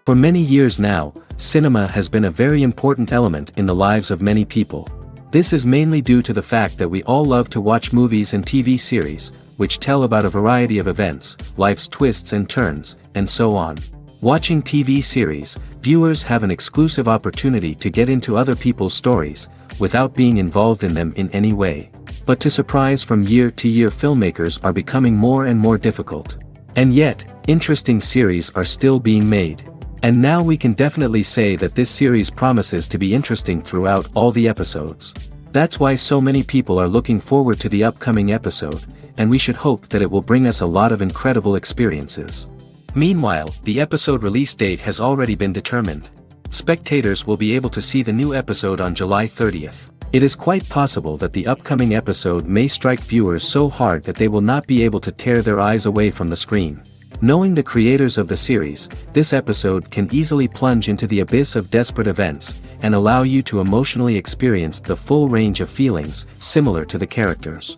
For many years now, cinema has been a very important element in the lives of many people. This is mainly due to the fact that we all love to watch movies and TV series, which tell about a variety of events, life's twists and turns, and so on. Watching TV series, viewers have an exclusive opportunity to get into other people's stories, without being involved in them in any way. But to surprise from year to year, filmmakers are becoming more and more difficult. And yet, interesting series are still being made. And now we can definitely say that this series promises to be interesting throughout all the episodes. That's why so many people are looking forward to the upcoming episode, and we should hope that it will bring us a lot of incredible experiences. Meanwhile, the episode release date has already been determined. Spectators will be able to see the new episode on July 30th. It is quite possible that the upcoming episode may strike viewers so hard that they will not be able to tear their eyes away from the screen. Knowing the creators of the series, this episode can easily plunge into the abyss of desperate events, and allow you to emotionally experience the full range of feelings, similar to the characters.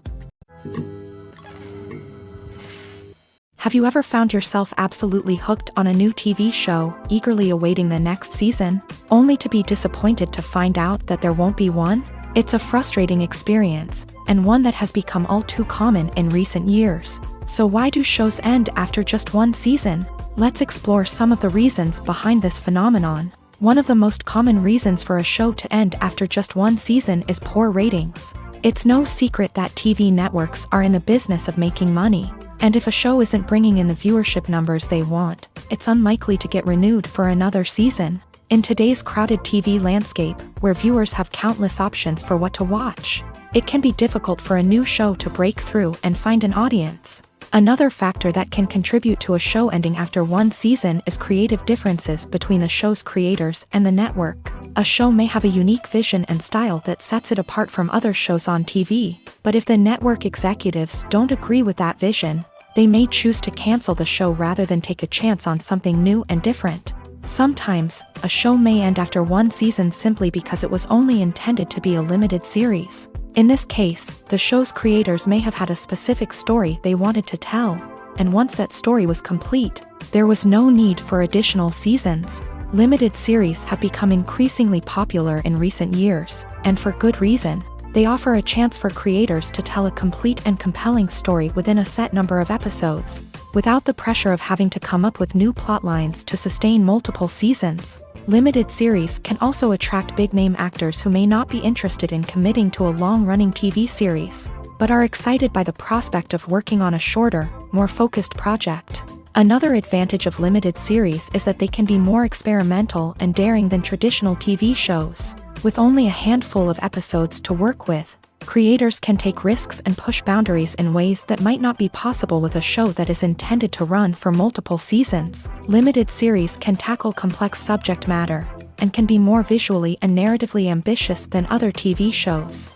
Have you ever found yourself absolutely hooked on a new TV show, eagerly awaiting the next season, only to be disappointed to find out that there won't be one? It's a frustrating experience, and one that has become all too common in recent years. So why do shows end after just one season? Let's explore some of the reasons behind this phenomenon. One of the most common reasons for a show to end after just one season is poor ratings. It's no secret that TV networks are in the business of making money, and if a show isn't bringing in the viewership numbers they want, it's unlikely to get renewed for another season. In today's crowded TV landscape, where viewers have countless options for what to watch, it can be difficult for a new show to break through and find an audience. Another factor that can contribute to a show ending after one season is creative differences between the show's creators and the network. A show may have a unique vision and style that sets it apart from other shows on TV, but if the network executives don't agree with that vision, they may choose to cancel the show rather than take a chance on something new and different. Sometimes, a show may end after one season simply because it was only intended to be a limited series. In this case, the show's creators may have had a specific story they wanted to tell, and once that story was complete, there was no need for additional seasons. Limited series have become increasingly popular in recent years, and for good reason. They offer a chance for creators to tell a complete and compelling story within a set number of episodes, without the pressure of having to come up with new plotlines to sustain multiple seasons. Limited series can also attract big-name actors who may not be interested in committing to a long-running TV series, but are excited by the prospect of working on a shorter, more focused project. Another advantage of limited series is that they can be more experimental and daring than traditional TV shows. With only a handful of episodes to work with, creators can take risks and push boundaries in ways that might not be possible with a show that is intended to run for multiple seasons. Limited series can tackle complex subject matter, and can be more visually and narratively ambitious than other TV shows.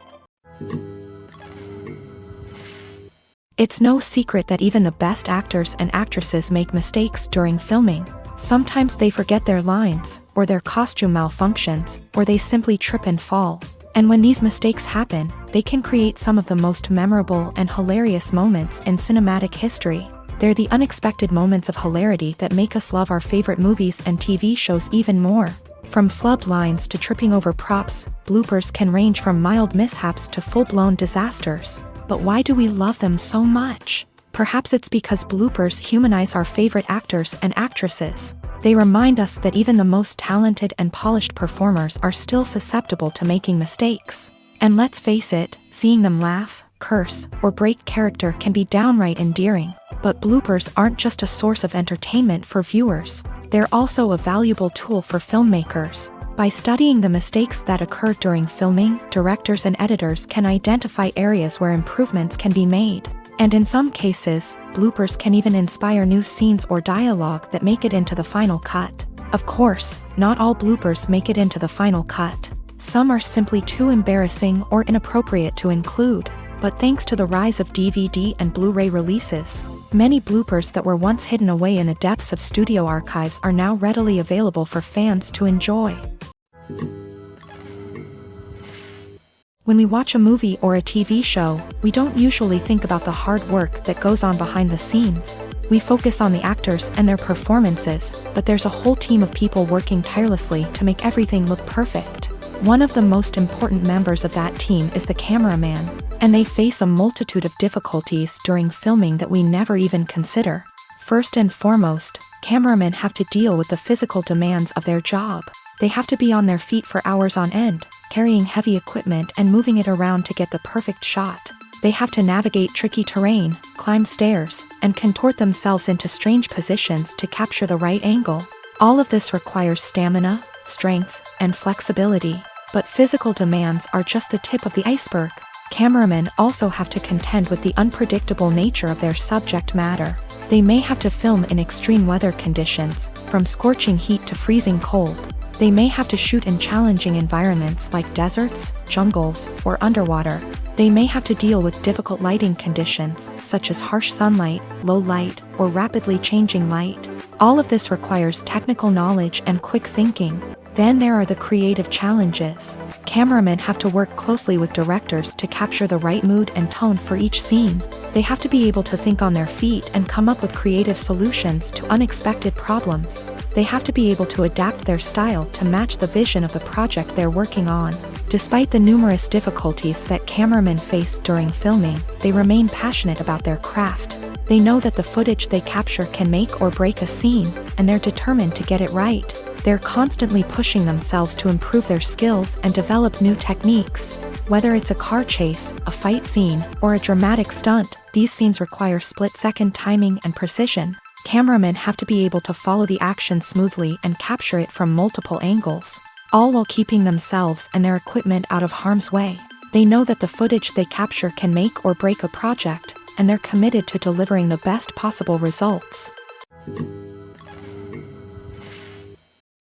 It's no secret that even the best actors and actresses make mistakes during filming. Sometimes they forget their lines, or their costume malfunctions, or they simply trip and fall. And when these mistakes happen, they can create some of the most memorable and hilarious moments in cinematic history. They're the unexpected moments of hilarity that make us love our favorite movies and TV shows even more. From flubbed lines to tripping over props, bloopers can range from mild mishaps to full-blown disasters. But why do we love them so much? Perhaps it's because bloopers humanize our favorite actors and actresses. They remind us that even the most talented and polished performers are still susceptible to making mistakes. And let's face it, seeing them laugh, curse, or break character can be downright endearing. But bloopers aren't just a source of entertainment for viewers. They're also a valuable tool for filmmakers. By studying the mistakes that occur during filming, directors and editors can identify areas where improvements can be made. And in some cases, bloopers can even inspire new scenes or dialogue that make it into the final cut. Of course, not all bloopers make it into the final cut. Some are simply too embarrassing or inappropriate to include. But thanks to the rise of DVD and Blu-ray releases, many bloopers that were once hidden away in the depths of studio archives are now readily available for fans to enjoy. When we watch a movie or a TV show, we don't usually think about the hard work that goes on behind the scenes. We focus on the actors and their performances, but there's a whole team of people working tirelessly to make everything look perfect. One of the most important members of that team is the cameraman, and they face a multitude of difficulties during filming that we never even consider. First and foremost, cameramen have to deal with the physical demands of their job. They have to be on their feet for hours on end, carrying heavy equipment and moving it around to get the perfect shot. They have to navigate tricky terrain, climb stairs, and contort themselves into strange positions to capture the right angle. All of this requires stamina, strength, and flexibility. But physical demands are just the tip of the iceberg. Cameramen also have to contend with the unpredictable nature of their subject matter. They may have to film in extreme weather conditions, from scorching heat to freezing cold. They may have to shoot in challenging environments like deserts, jungles, or underwater. They may have to deal with difficult lighting conditions, such as harsh sunlight, low light, or rapidly changing light. All of this requires technical knowledge and quick thinking. Then there are the creative challenges. Cameramen have to work closely with directors to capture the right mood and tone for each scene. They have to be able to think on their feet and come up with creative solutions to unexpected problems. They have to be able to adapt their style to match the vision of the project they're working on. Despite the numerous difficulties that cameramen face during filming, they remain passionate about their craft. They know that the footage they capture can make or break a scene, and they're determined to get it right. They're constantly pushing themselves to improve their skills and develop new techniques. Whether it's a car chase, a fight scene, or a dramatic stunt, these scenes require split-second timing and precision. Cameramen have to be able to follow the action smoothly and capture it from multiple angles, all while keeping themselves and their equipment out of harm's way. They know that the footage they capture can make or break a project, and they're committed to delivering the best possible results.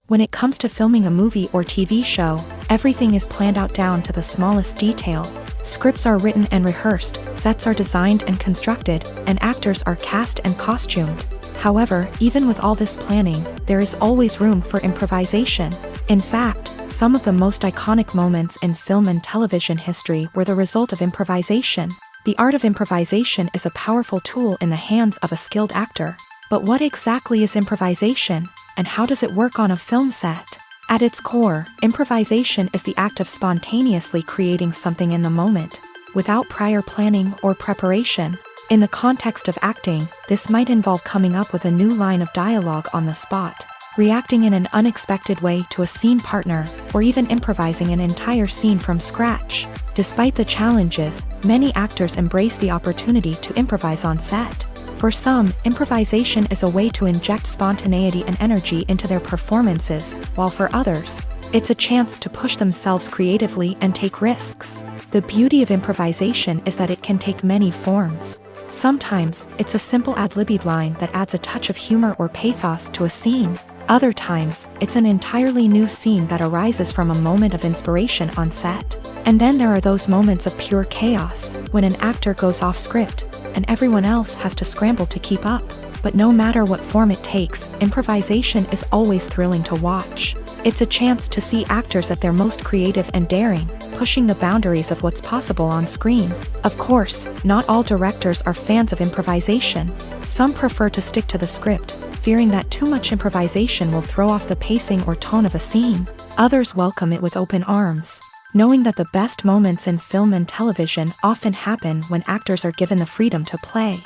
When it comes to filming a movie or TV show, everything is planned out down to the smallest detail. Scripts are written and rehearsed, sets are designed and constructed, and actors are cast and costumed. However, even with all this planning, there is always room for improvisation. In fact, some of the most iconic moments in film and television history were the result of improvisation. The art of improvisation is a powerful tool in the hands of a skilled actor. But what exactly is improvisation, and how does it work on a film set? At its core, improvisation is the act of spontaneously creating something in the moment, without prior planning or preparation. In the context of acting, this might involve coming up with a new line of dialogue on the spot, reacting in an unexpected way to a scene partner, or even improvising an entire scene from scratch. Despite the challenges, many actors embrace the opportunity to improvise on set. For some, improvisation is a way to inject spontaneity and energy into their performances, while for others, it's a chance to push themselves creatively and take risks. The beauty of improvisation is that it can take many forms. Sometimes, it's a simple ad-libbed line that adds a touch of humor or pathos to a scene. Other times, it's an entirely new scene that arises from a moment of inspiration on set. And then there are those moments of pure chaos, when an actor goes off script, and everyone else has to scramble to keep up. But no matter what form it takes, improvisation is always thrilling to watch. It's a chance to see actors at their most creative and daring, pushing the boundaries of what's possible on screen. Of course, not all directors are fans of improvisation. Some prefer to stick to the script, fearing that too much improvisation will throw off the pacing or tone of a scene. Others welcome it with open arms, knowing that the best moments in film and television often happen when actors are given the freedom to play.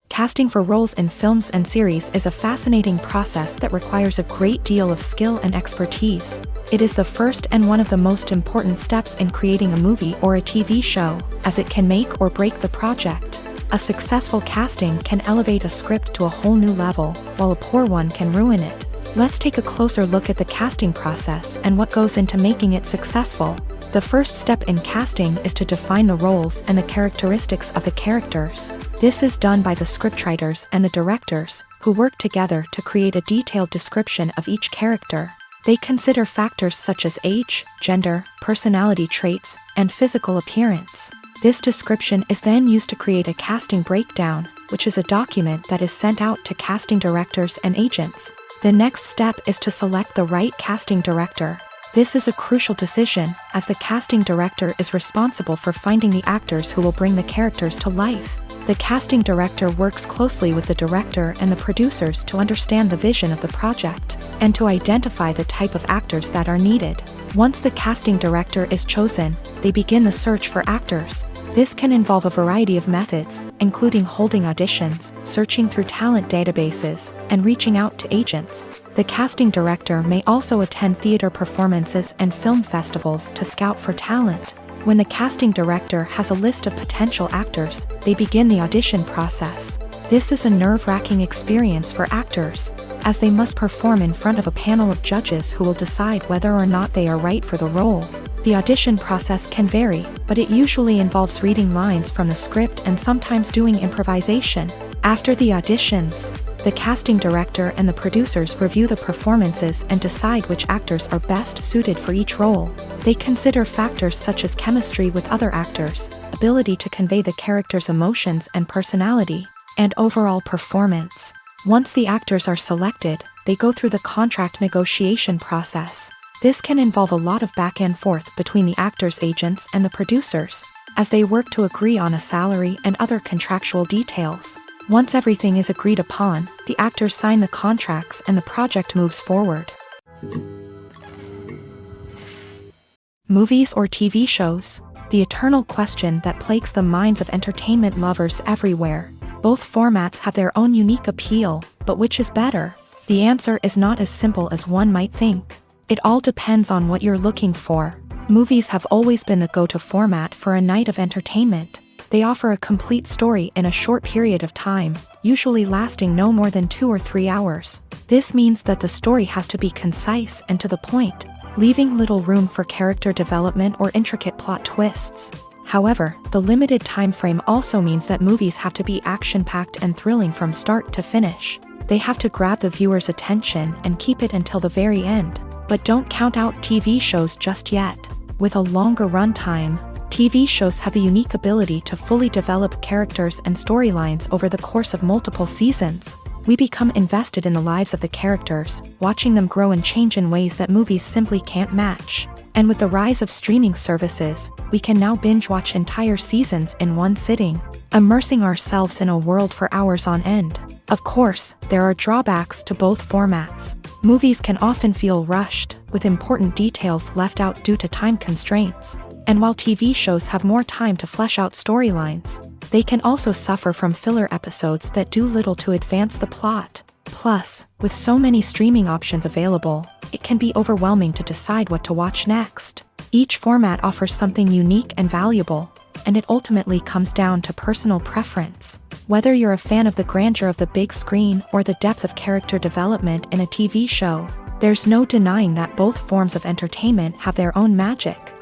Casting for roles in films and series is a fascinating process that requires a great deal of skill and expertise. It is the first and one of the most important steps in creating a movie or a TV show, as it can make or break the project. A successful casting can elevate a script to a whole new level, while a poor one can ruin it. Let's take a closer look at the casting process and what goes into making it successful. The first step in casting is to define the roles and the characteristics of the characters. This is done by the scriptwriters and the directors, who work together to create a detailed description of each character. They consider factors such as age, gender, personality traits, and physical appearance. This description is then used to create a casting breakdown, which is a document that is sent out to casting directors and agents. The next step is to select the right casting director. This is a crucial decision, as the casting director is responsible for finding the actors who will bring the characters to life. The casting director works closely with the director and the producers to understand the vision of the project, and to identify the type of actors that are needed. Once the casting director is chosen, they begin the search for actors. This can involve a variety of methods, including holding auditions, searching through talent databases, and reaching out to agents. The casting director may also attend theater performances and film festivals to scout for talent. When the casting director has a list of potential actors, they begin the audition process. This is a nerve-wracking experience for actors, as they must perform in front of a panel of judges who will decide whether or not they are right for the role. The audition process can vary, but it usually involves reading lines from the script and sometimes doing improvisation. After the auditions, the casting director and the producers review the performances and decide which actors are best suited for each role. They consider factors such as chemistry with other actors, ability to convey the character's emotions and personality, and overall performance. Once the actors are selected, they go through the contract negotiation process. This can involve a lot of back and forth between the actors' agents and the producers, as they work to agree on a salary and other contractual details. Once everything is agreed upon, the actors sign the contracts and the project moves forward. Movies or TV shows? The eternal question that plagues the minds of entertainment lovers everywhere. Both formats have their own unique appeal, but which is better? The answer is not as simple as one might think. It all depends on what you're looking for. Movies have always been the go-to format for a night of entertainment. They offer a complete story in a short period of time, usually lasting no more than 2 or 3 hours. This means that the story has to be concise and to the point, leaving little room for character development or intricate plot twists. However, the limited time frame also means that movies have to be action-packed and thrilling from start to finish. They have to grab the viewer's attention and keep it until the very end. But don't count out TV shows just yet. With a longer runtime, TV shows have the unique ability to fully develop characters and storylines over the course of multiple seasons. We become invested in the lives of the characters, watching them grow and change in ways that movies simply can't match. And with the rise of streaming services, we can now binge-watch entire seasons in one sitting, immersing ourselves in a world for hours on end. Of course, there are drawbacks to both formats. Movies can often feel rushed, with important details left out due to time constraints. And while TV shows have more time to flesh out storylines, they can also suffer from filler episodes that do little to advance the plot. Plus, with so many streaming options available, it can be overwhelming to decide what to watch next. Each format offers something unique and valuable, and it ultimately comes down to personal preference. Whether you're a fan of the grandeur of the big screen or the depth of character development in a TV show, there's no denying that both forms of entertainment have their own magic.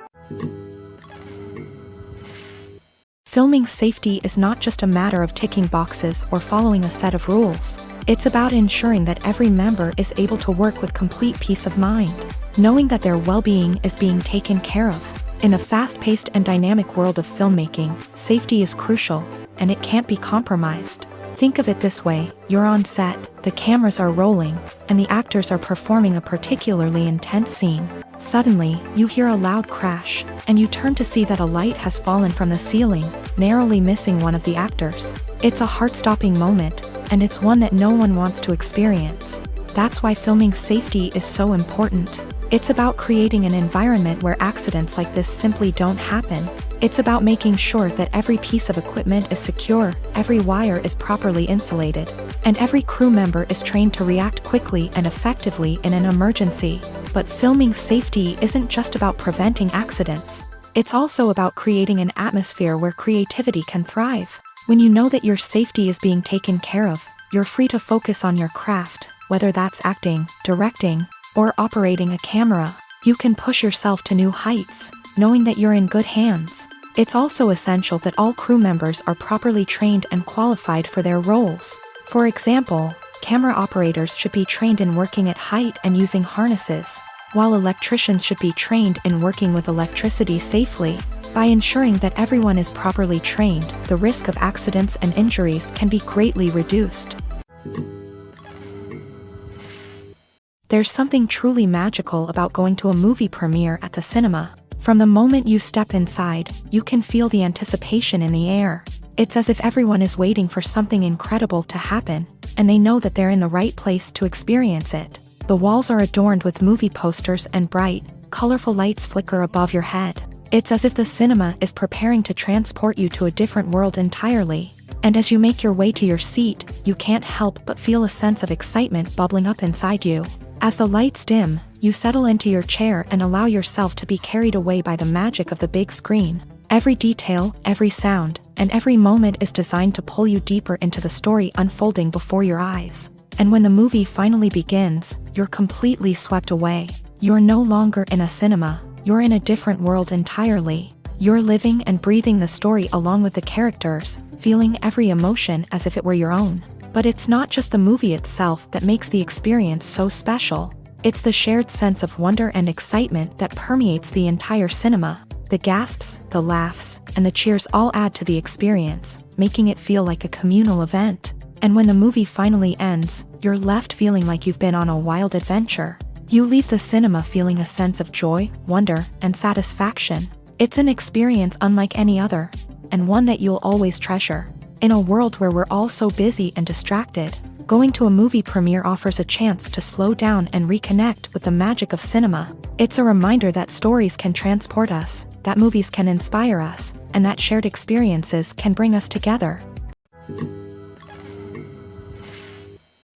Filming safety is not just a matter of ticking boxes or following a set of rules. It's about ensuring that every member is able to work with complete peace of mind, knowing that their well-being is being taken care of. In a fast-paced and dynamic world of filmmaking, safety is crucial, and it can't be compromised. Think of it this way: you're on set, the cameras are rolling, and the actors are performing a particularly intense scene. Suddenly, you hear a loud crash, and you turn to see that a light has fallen from the ceiling, narrowly missing one of the actors. It's a heart-stopping moment, and it's one that no one wants to experience. That's why filming safety is so important. It's about creating an environment where accidents like this simply don't happen. It's about making sure that every piece of equipment is secure, every wire is properly insulated, and every crew member is trained to react quickly and effectively in an emergency. But filming safety isn't just about preventing accidents. It's also about creating an atmosphere where creativity can thrive. When you know that your safety is being taken care of, you're free to focus on your craft, whether that's acting, directing, or operating a camera. You can push yourself to new heights, knowing that you're in good hands. It's also essential that all crew members are properly trained and qualified for their roles. For example, camera operators should be trained in working at height and using harnesses, while electricians should be trained in working with electricity safely. By ensuring that everyone is properly trained, the risk of accidents and injuries can be greatly reduced. There's something truly magical about going to a movie premiere at the cinema. From the moment you step inside, you can feel the anticipation in the air. It's as if everyone is waiting for something incredible to happen, and they know that they're in the right place to experience it. The walls are adorned with movie posters and bright, colorful lights flicker above your head. It's as if the cinema is preparing to transport you to a different world entirely. And as you make your way to your seat, you can't help but feel a sense of excitement bubbling up inside you. As the lights dim, you settle into your chair and allow yourself to be carried away by the magic of the big screen. Every detail, every sound, and every moment is designed to pull you deeper into the story unfolding before your eyes. And when the movie finally begins, you're completely swept away. You're no longer in a cinema, you're in a different world entirely. You're living and breathing the story along with the characters, feeling every emotion as if it were your own. But it's not just the movie itself that makes the experience so special. It's the shared sense of wonder and excitement that permeates the entire cinema. The gasps, the laughs, and the cheers all add to the experience, making it feel like a communal event. And when the movie finally ends, you're left feeling like you've been on a wild adventure. You leave the cinema feeling a sense of joy, wonder, and satisfaction. It's an experience unlike any other, and one that you'll always treasure. In a world where we're all so busy and distracted, going to a movie premiere offers a chance to slow down and reconnect with the magic of cinema. It's a reminder that stories can transport us, that movies can inspire us, and that shared experiences can bring us together.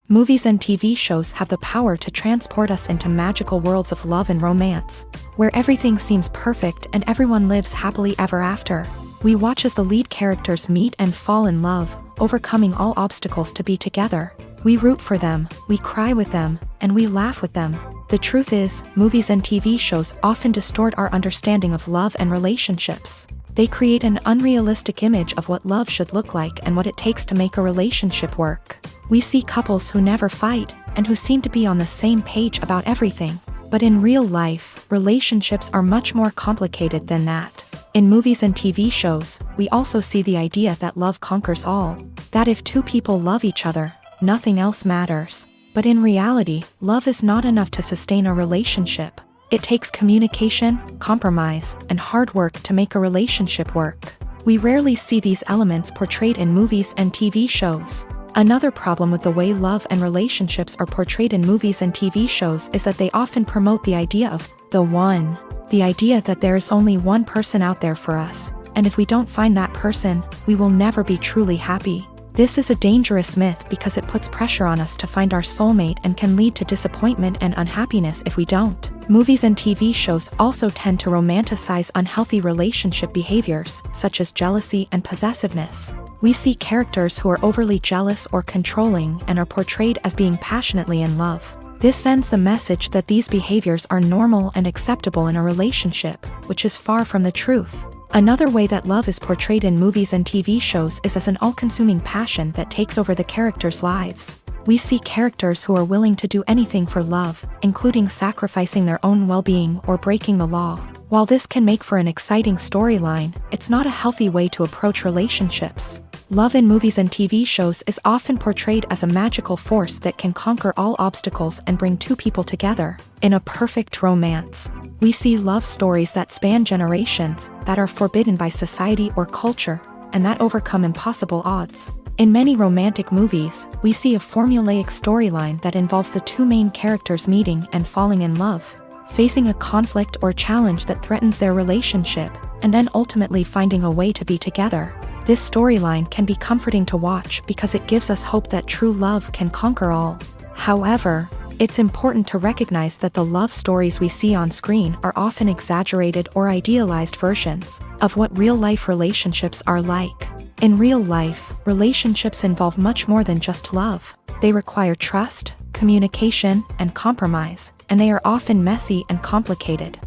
Movies and TV shows have the power to transport us into magical worlds of love and romance, where everything seems perfect and everyone lives happily ever after. We watch as the lead characters meet and fall in love, overcoming all obstacles to be together. We root for them, we cry with them, and we laugh with them. The truth is, movies and TV shows often distort our understanding of love and relationships. They create an unrealistic image of what love should look like and what it takes to make a relationship work. We see couples who never fight, and who seem to be on the same page about everything. But in real life, relationships are much more complicated than that. In movies and TV shows, we also see the idea that love conquers all. That if two people love each other, nothing else matters. But in reality, love is not enough to sustain a relationship. It takes communication, compromise, and hard work to make a relationship work. We rarely see these elements portrayed in movies and TV shows. Another problem with the way love and relationships are portrayed in movies and TV shows is that they often promote the idea of the one. The idea that there is only one person out there for us, and if we don't find that person, we will never be truly happy. This is a dangerous myth because it puts pressure on us to find our soulmate and can lead to disappointment and unhappiness if we don't. Movies and TV shows also tend to romanticize unhealthy relationship behaviors, such as jealousy and possessiveness. We see characters who are overly jealous or controlling and are portrayed as being passionately in love. This sends the message that these behaviors are normal and acceptable in a relationship, which is far from the truth. Another way that love is portrayed in movies and TV shows is as an all-consuming passion that takes over the characters' lives. We see characters who are willing to do anything for love, including sacrificing their own well-being or breaking the law. While this can make for an exciting storyline, it's not a healthy way to approach relationships. Love in movies and TV shows is often portrayed as a magical force that can conquer all obstacles and bring two people together. In a perfect romance, we see love stories that span generations, that are forbidden by society or culture, and that overcome impossible odds. In many romantic movies, we see a formulaic storyline that involves the two main characters meeting and falling in love, facing a conflict or challenge that threatens their relationship, and then ultimately finding a way to be together. This storyline can be comforting to watch because it gives us hope that true love can conquer all. However, it's important to recognize that the love stories we see on screen are often exaggerated or idealized versions of what real-life relationships are like. In real life, relationships involve much more than just love. They require trust, communication, and compromise, and they are often messy and complicated.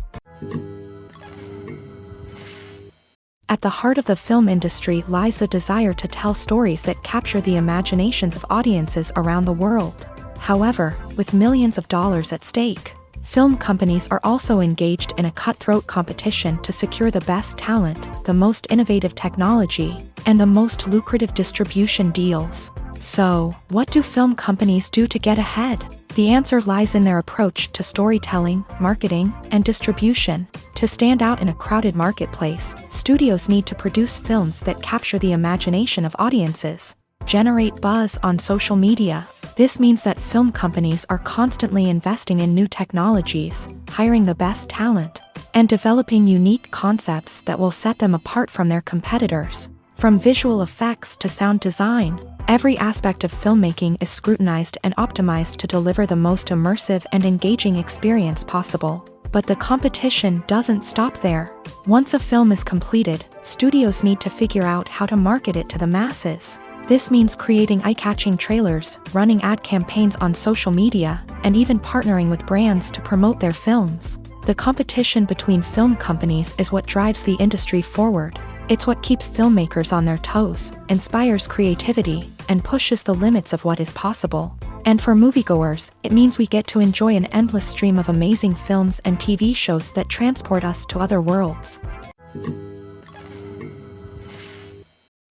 At the heart of the film industry lies the desire to tell stories that capture the imaginations of audiences around the world. However, with millions of dollars at stake, film companies are also engaged in a cutthroat competition to secure the best talent, the most innovative technology, and the most lucrative distribution deals. So, what do film companies do to get ahead? The answer lies in their approach to storytelling, marketing, and distribution. To stand out in a crowded marketplace, studios need to produce films that capture the imagination of audiences, generate buzz on social media. This means that film companies are constantly investing in new technologies, hiring the best talent, and developing unique concepts that will set them apart from their competitors. From visual effects to sound design, every aspect of filmmaking is scrutinized and optimized to deliver the most immersive and engaging experience possible. But the competition doesn't stop there. Once a film is completed, studios need to figure out how to market it to the masses. This means creating eye-catching trailers, running ad campaigns on social media, and even partnering with brands to promote their films. The competition between film companies is what drives the industry forward. It's what keeps filmmakers on their toes, inspires creativity, and pushes the limits of what is possible. And for moviegoers, it means we get to enjoy an endless stream of amazing films and TV shows that transport us to other worlds.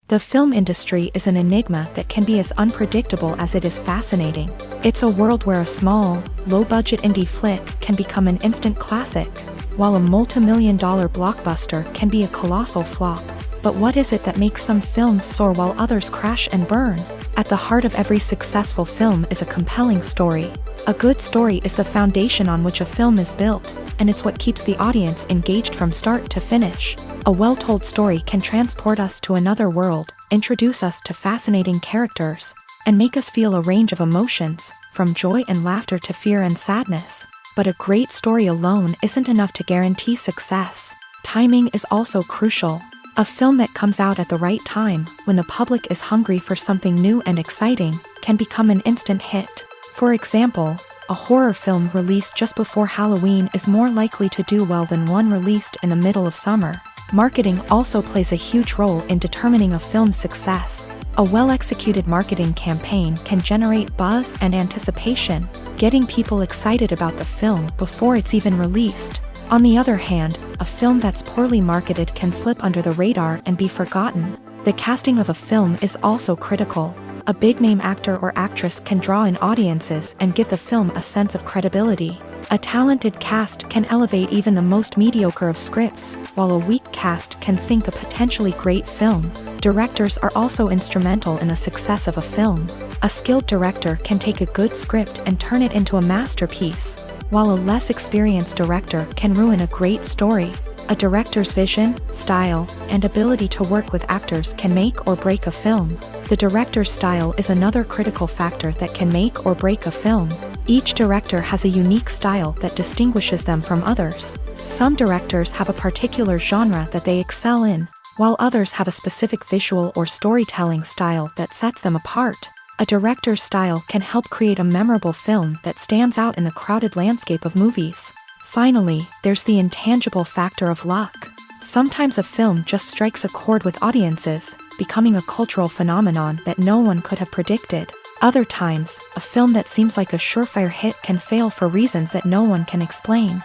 The film industry is an enigma that can be as unpredictable as it is fascinating. It's a world where a small, low-budget indie flick can become an instant classic, while a multi-million-dollar blockbuster can be a colossal flop. But what is it that makes some films soar while others crash and burn? At the heart of every successful film is a compelling story. A good story is the foundation on which a film is built, and it's what keeps the audience engaged from start to finish. A well-told story can transport us to another world, introduce us to fascinating characters, and make us feel a range of emotions, from joy and laughter to fear and sadness. But a great story alone isn't enough to guarantee success. Timing is also crucial. A film that comes out at the right time, when the public is hungry for something new and exciting, can become an instant hit. For example, a horror film released just before Halloween is more likely to do well than one released in the middle of summer. Marketing also plays a huge role in determining a film's success. A well-executed marketing campaign can generate buzz and anticipation, getting people excited about the film before it's even released. On the other hand, a film that's poorly marketed can slip under the radar and be forgotten. The casting of a film is also critical. A big-name actor or actress can draw in audiences and give the film a sense of credibility. A talented cast can elevate even the most mediocre of scripts, while a weak cast can sink a potentially great film. Directors are also instrumental in the success of a film. A skilled director can take a good script and turn it into a masterpiece, while a less experienced director can ruin a great story. A director's vision, style, and ability to work with actors can make or break a film. The director's style is another critical factor that can make or break a film. Each director has a unique style that distinguishes them from others. Some directors have a particular genre that they excel in, while others have a specific visual or storytelling style that sets them apart. A director's style can help create a memorable film that stands out in the crowded landscape of movies. Finally, there's the intangible factor of luck. Sometimes a film just strikes a chord with audiences, becoming a cultural phenomenon that no one could have predicted. Other times, a film that seems like a surefire hit can fail for reasons that no one can explain.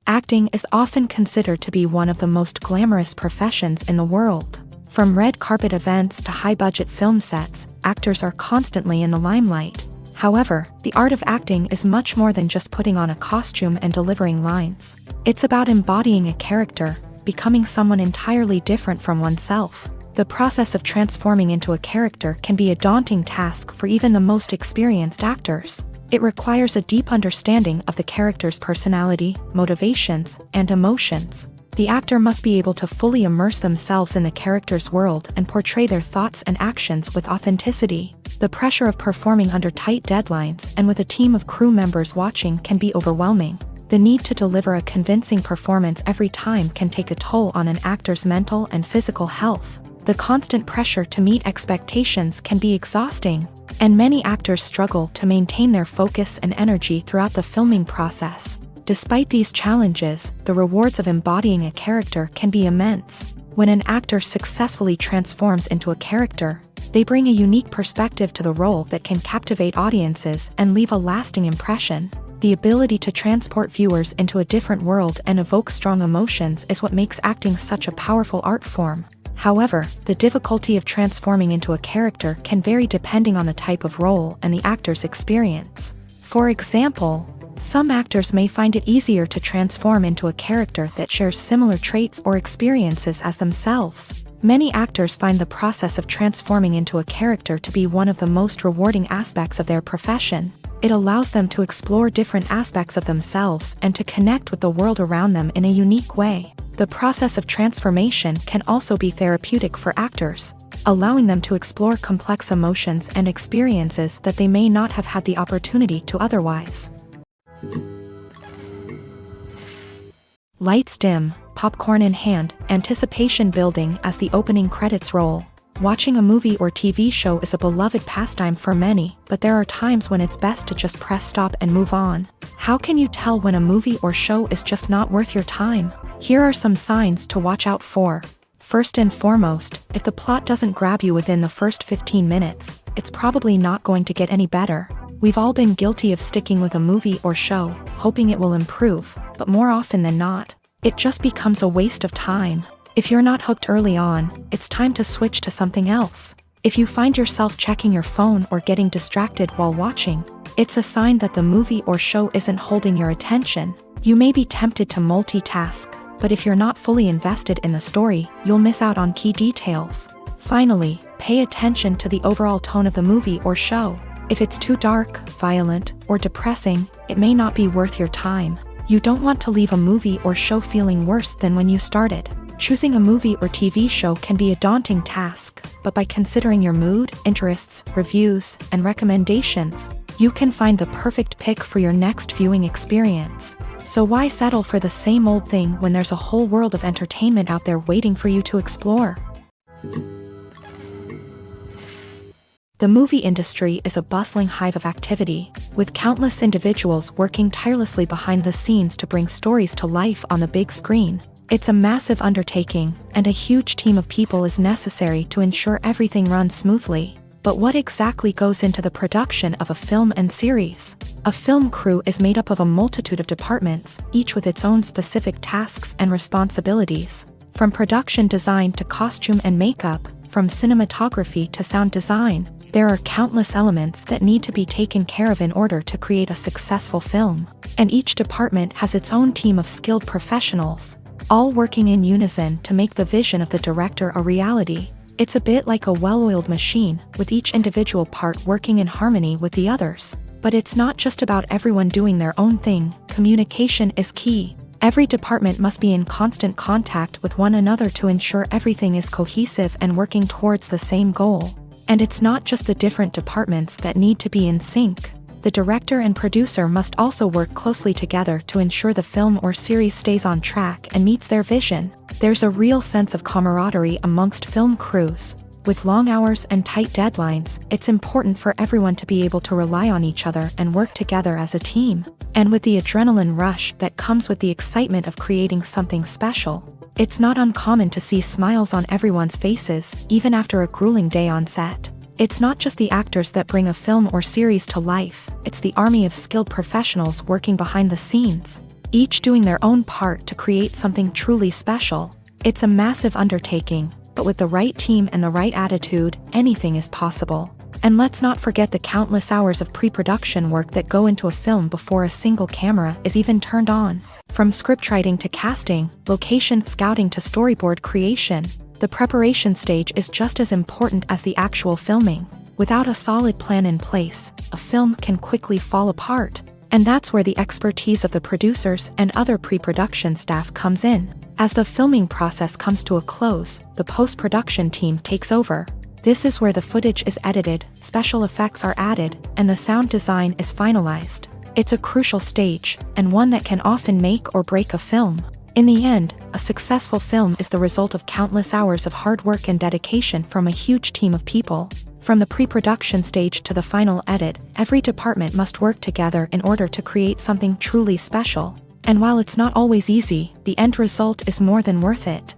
Acting is often considered to be one of the most glamorous professions in the world. From red carpet events to high-budget film sets, actors are constantly in the limelight. However, the art of acting is much more than just putting on a costume and delivering lines. It's about embodying a character, becoming someone entirely different from oneself. The process of transforming into a character can be a daunting task for even the most experienced actors. It requires a deep understanding of the character's personality, motivations, and emotions. The actor must be able to fully immerse themselves in the character's world and portray their thoughts and actions with authenticity. The pressure of performing under tight deadlines and with a team of crew members watching can be overwhelming. The need to deliver a convincing performance every time can take a toll on an actor's mental and physical health. The constant pressure to meet expectations can be exhausting, and many actors struggle to maintain their focus and energy throughout the filming process. Despite these challenges, the rewards of embodying a character can be immense. When an actor successfully transforms into a character, they bring a unique perspective to the role that can captivate audiences and leave a lasting impression. The ability to transport viewers into a different world and evoke strong emotions is what makes acting such a powerful art form. However, the difficulty of transforming into a character can vary depending on the type of role and the actor's experience. For example, some actors may find it easier to transform into a character that shares similar traits or experiences as themselves. Many actors find the process of transforming into a character to be one of the most rewarding aspects of their profession. It allows them to explore different aspects of themselves and to connect with the world around them in a unique way. The process of transformation can also be therapeutic for actors, allowing them to explore complex emotions and experiences that they may not have had the opportunity to otherwise. Lights dim, popcorn in hand, anticipation building as the opening credits roll. Watching a movie or TV show is a beloved pastime for many, but there are times when it's best to just press stop and move on. How can you tell when a movie or show is just not worth your time? Here are some signs to watch out for. First and foremost, if the plot doesn't grab you within the first 15 minutes, it's probably not going to get any better. We've all been guilty of sticking with a movie or show, hoping it will improve, but more often than not, it just becomes a waste of time. If you're not hooked early on, it's time to switch to something else. If you find yourself checking your phone or getting distracted while watching, it's a sign that the movie or show isn't holding your attention. You may be tempted to multitask, but if you're not fully invested in the story, you'll miss out on key details. Finally, pay attention to the overall tone of the movie or show. If it's too dark, violent, or depressing, it may not be worth your time. You don't want to leave a movie or show feeling worse than when you started. Choosing a movie or TV show can be a daunting task, but by considering your mood, interests, reviews, and recommendations, you can find the perfect pick for your next viewing experience. So why settle for the same old thing when there's a whole world of entertainment out there waiting for you to explore? The movie industry is a bustling hive of activity, with countless individuals working tirelessly behind the scenes to bring stories to life on the big screen. It's a massive undertaking, and a huge team of people is necessary to ensure everything runs smoothly. But what exactly goes into the production of a film and series? A film crew is made up of a multitude of departments, each with its own specific tasks and responsibilities. From production design to costume and makeup, from cinematography to sound design, there are countless elements that need to be taken care of in order to create a successful film. And each department has its own team of skilled professionals, all working in unison to make the vision of the director a reality. It's a bit like a well-oiled machine, with each individual part working in harmony with the others. But it's not just about everyone doing their own thing. Communication is key. Every department must be in constant contact with one another to ensure everything is cohesive and working towards the same goal. And it's not just the different departments that need to be in sync. The director and producer must also work closely together to ensure the film or series stays on track and meets their vision. There's a real sense of camaraderie amongst film crews. With long hours and tight deadlines, it's important for everyone to be able to rely on each other and work together as a team. And with the adrenaline rush that comes with the excitement of creating something special, it's not uncommon to see smiles on everyone's faces, even after a grueling day on set. It's not just the actors that bring a film or series to life, it's the army of skilled professionals working behind the scenes, each doing their own part to create something truly special. It's a massive undertaking, but with the right team and the right attitude, anything is possible. And let's not forget the countless hours of pre-production work that go into a film before a single camera is even turned on. From scriptwriting to casting, location scouting to storyboard creation, the preparation stage is just as important as the actual filming. Without a solid plan in place, a film can quickly fall apart. And that's where the expertise of the producers and other pre-production staff comes in. As the filming process comes to a close, the post-production team takes over. This is where the footage is edited, special effects are added, and the sound design is finalized. It's a crucial stage, and one that can often make or break a film. In the end, a successful film is the result of countless hours of hard work and dedication from a huge team of people. From the pre-production stage to the final edit, every department must work together in order to create something truly special. And while it's not always easy, the end result is more than worth it.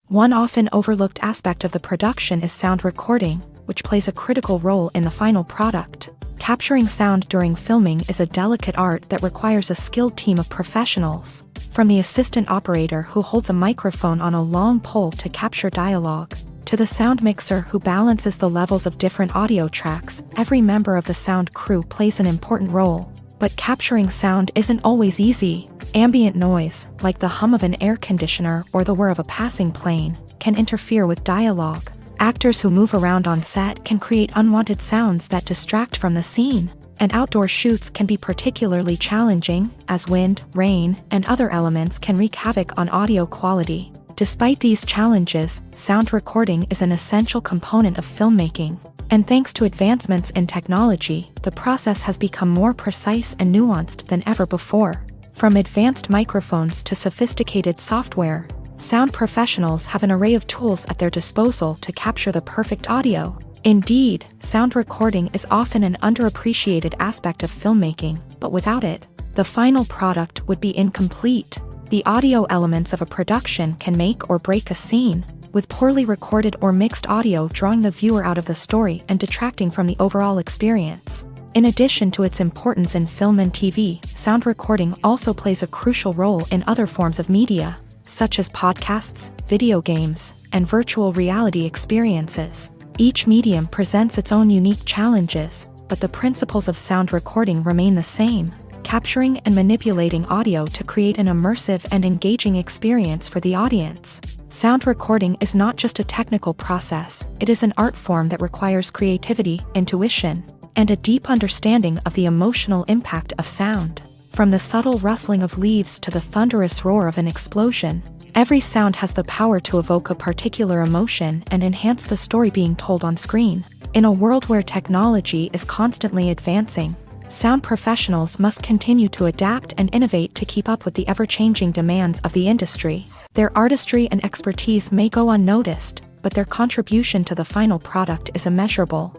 One often overlooked aspect of the production is sound recording, which plays a critical role in the final product. Capturing sound during filming is a delicate art that requires a skilled team of professionals. From the assistant operator who holds a microphone on a long pole to capture dialogue, to the sound mixer who balances the levels of different audio tracks, every member of the sound crew plays an important role. But capturing sound isn't always easy. Ambient noise, like the hum of an air conditioner or the whir of a passing plane, can interfere with dialogue. Actors who move around on set can create unwanted sounds that distract from the scene. And outdoor shoots can be particularly challenging, as wind, rain, and other elements can wreak havoc on audio quality. Despite these challenges, sound recording is an essential component of filmmaking. And thanks to advancements in technology, the process has become more precise and nuanced than ever before. From advanced microphones to sophisticated software, sound professionals have an array of tools at their disposal to capture the perfect audio. Indeed, sound recording is often an underappreciated aspect of filmmaking, but without it, the final product would be incomplete. The audio elements of a production can make or break a scene, with poorly recorded or mixed audio drawing the viewer out of the story and detracting from the overall experience. In addition to its importance in film and TV, sound recording also plays a crucial role in other forms of media, such as podcasts, video games, and virtual reality experiences. Each medium presents its own unique challenges, but the principles of sound recording remain the same, capturing and manipulating audio to create an immersive and engaging experience for the audience. Sound recording is not just a technical process, it is an art form that requires creativity, intuition, and a deep understanding of the emotional impact of sound. From the subtle rustling of leaves to the thunderous roar of an explosion, every sound has the power to evoke a particular emotion and enhance the story being told on screen. In a world where technology is constantly advancing, sound professionals must continue to adapt and innovate to keep up with the ever-changing demands of the industry. Their artistry and expertise may go unnoticed, but their contribution to the final product is immeasurable.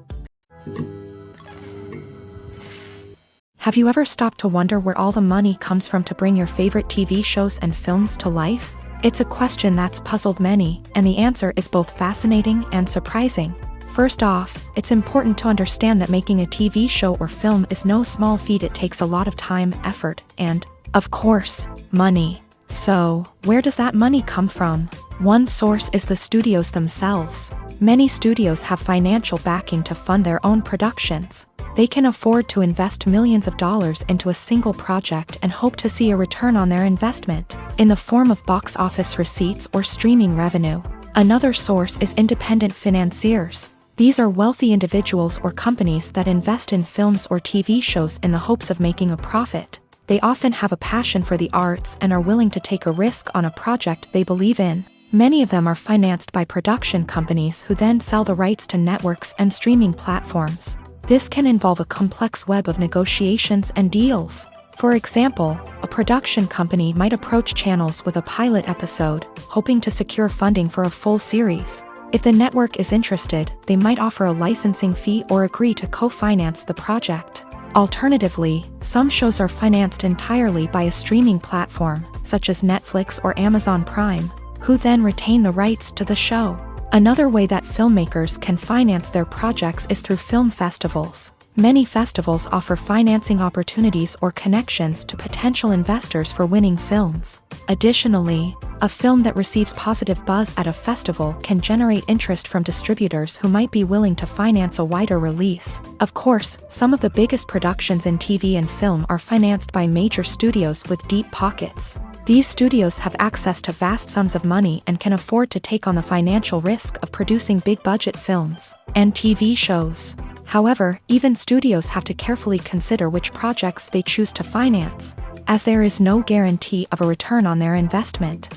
Have you ever stopped to wonder where all the money comes from to bring your favorite TV shows and films to life? It's a question that's puzzled many, and the answer is both fascinating and surprising. First off, it's important to understand that making a TV show or film is no small feat. It takes a lot of time, effort, and, of course, money. So, where does that money come from? One source is the studios themselves. Many studios have financial backing to fund their own productions. They can afford to invest millions of dollars into a single project and hope to see a return on their investment, in the form of box office receipts or streaming revenue. Another source is independent financiers. These are wealthy individuals or companies that invest in films or TV shows in the hopes of making a profit. They often have a passion for the arts and are willing to take a risk on a project they believe in. Many of them are financed by production companies who then sell the rights to networks and streaming platforms. This can involve a complex web of negotiations and deals. For example, a production company might approach channels with a pilot episode, hoping to secure funding for a full series. If the network is interested, they might offer a licensing fee or agree to co-finance the project. Alternatively, some shows are financed entirely by a streaming platform, such as Netflix or Amazon Prime, who then retain the rights to the show. Another way that filmmakers can finance their projects is through film festivals. Many festivals offer financing opportunities or connections to potential investors for winning films. Additionally, a film that receives positive buzz at a festival can generate interest from distributors who might be willing to finance a wider release. Of course, some of the biggest productions in TV and film are financed by major studios with deep pockets. These studios have access to vast sums of money and can afford to take on the financial risk of producing big-budget films and TV shows. However, even studios have to carefully consider which projects they choose to finance, as there is no guarantee of a return on their investment.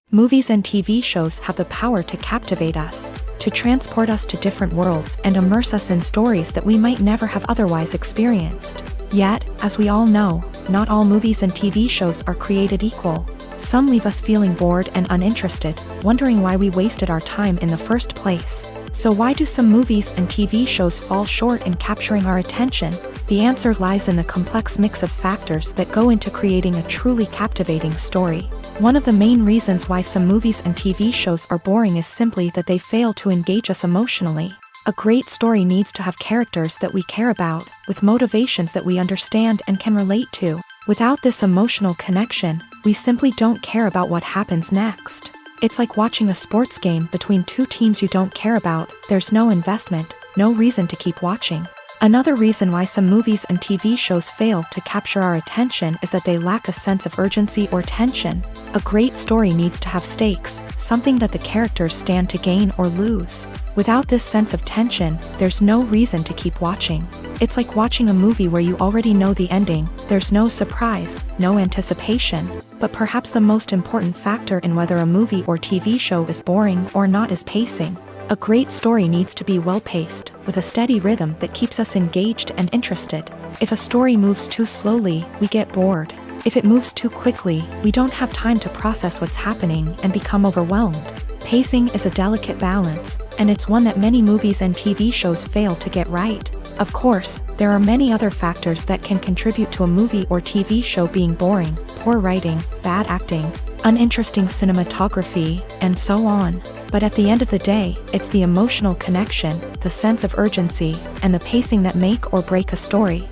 Movies and TV shows have the power to captivate us, to transport us to different worlds and immerse us in stories that we might never have otherwise experienced. Yet, as we all know, not all movies and TV shows are created equal. Some leave us feeling bored and uninterested, wondering why we wasted our time in the first place. So why do some movies and TV shows fall short in capturing our attention? The answer lies in the complex mix of factors that go into creating a truly captivating story. One of the main reasons why some movies and TV shows are boring is simply that they fail to engage us emotionally. A great story needs to have characters that we care about, with motivations that we understand and can relate to. Without this emotional connection, we simply don't care about what happens next. It's like watching a sports game between two teams you don't care about. There's no investment, no reason to keep watching. Another reason why some movies and TV shows fail to capture our attention is that they lack a sense of urgency or tension. A great story needs to have stakes, something that the characters stand to gain or lose. Without this sense of tension, there's no reason to keep watching. It's like watching a movie where you already know the ending. There's no surprise, no anticipation. But perhaps the most important factor in whether a movie or TV show is boring or not is pacing. A great story needs to be well-paced, with a steady rhythm that keeps us engaged and interested. If a story moves too slowly, we get bored. If it moves too quickly, we don't have time to process what's happening and become overwhelmed. Pacing is a delicate balance, and it's one that many movies and TV shows fail to get right. Of course, there are many other factors that can contribute to a movie or TV show being boring: poor writing, bad acting, uninteresting cinematography, and so on. But at the end of the day, it's the emotional connection, the sense of urgency, and the pacing that make or break a story.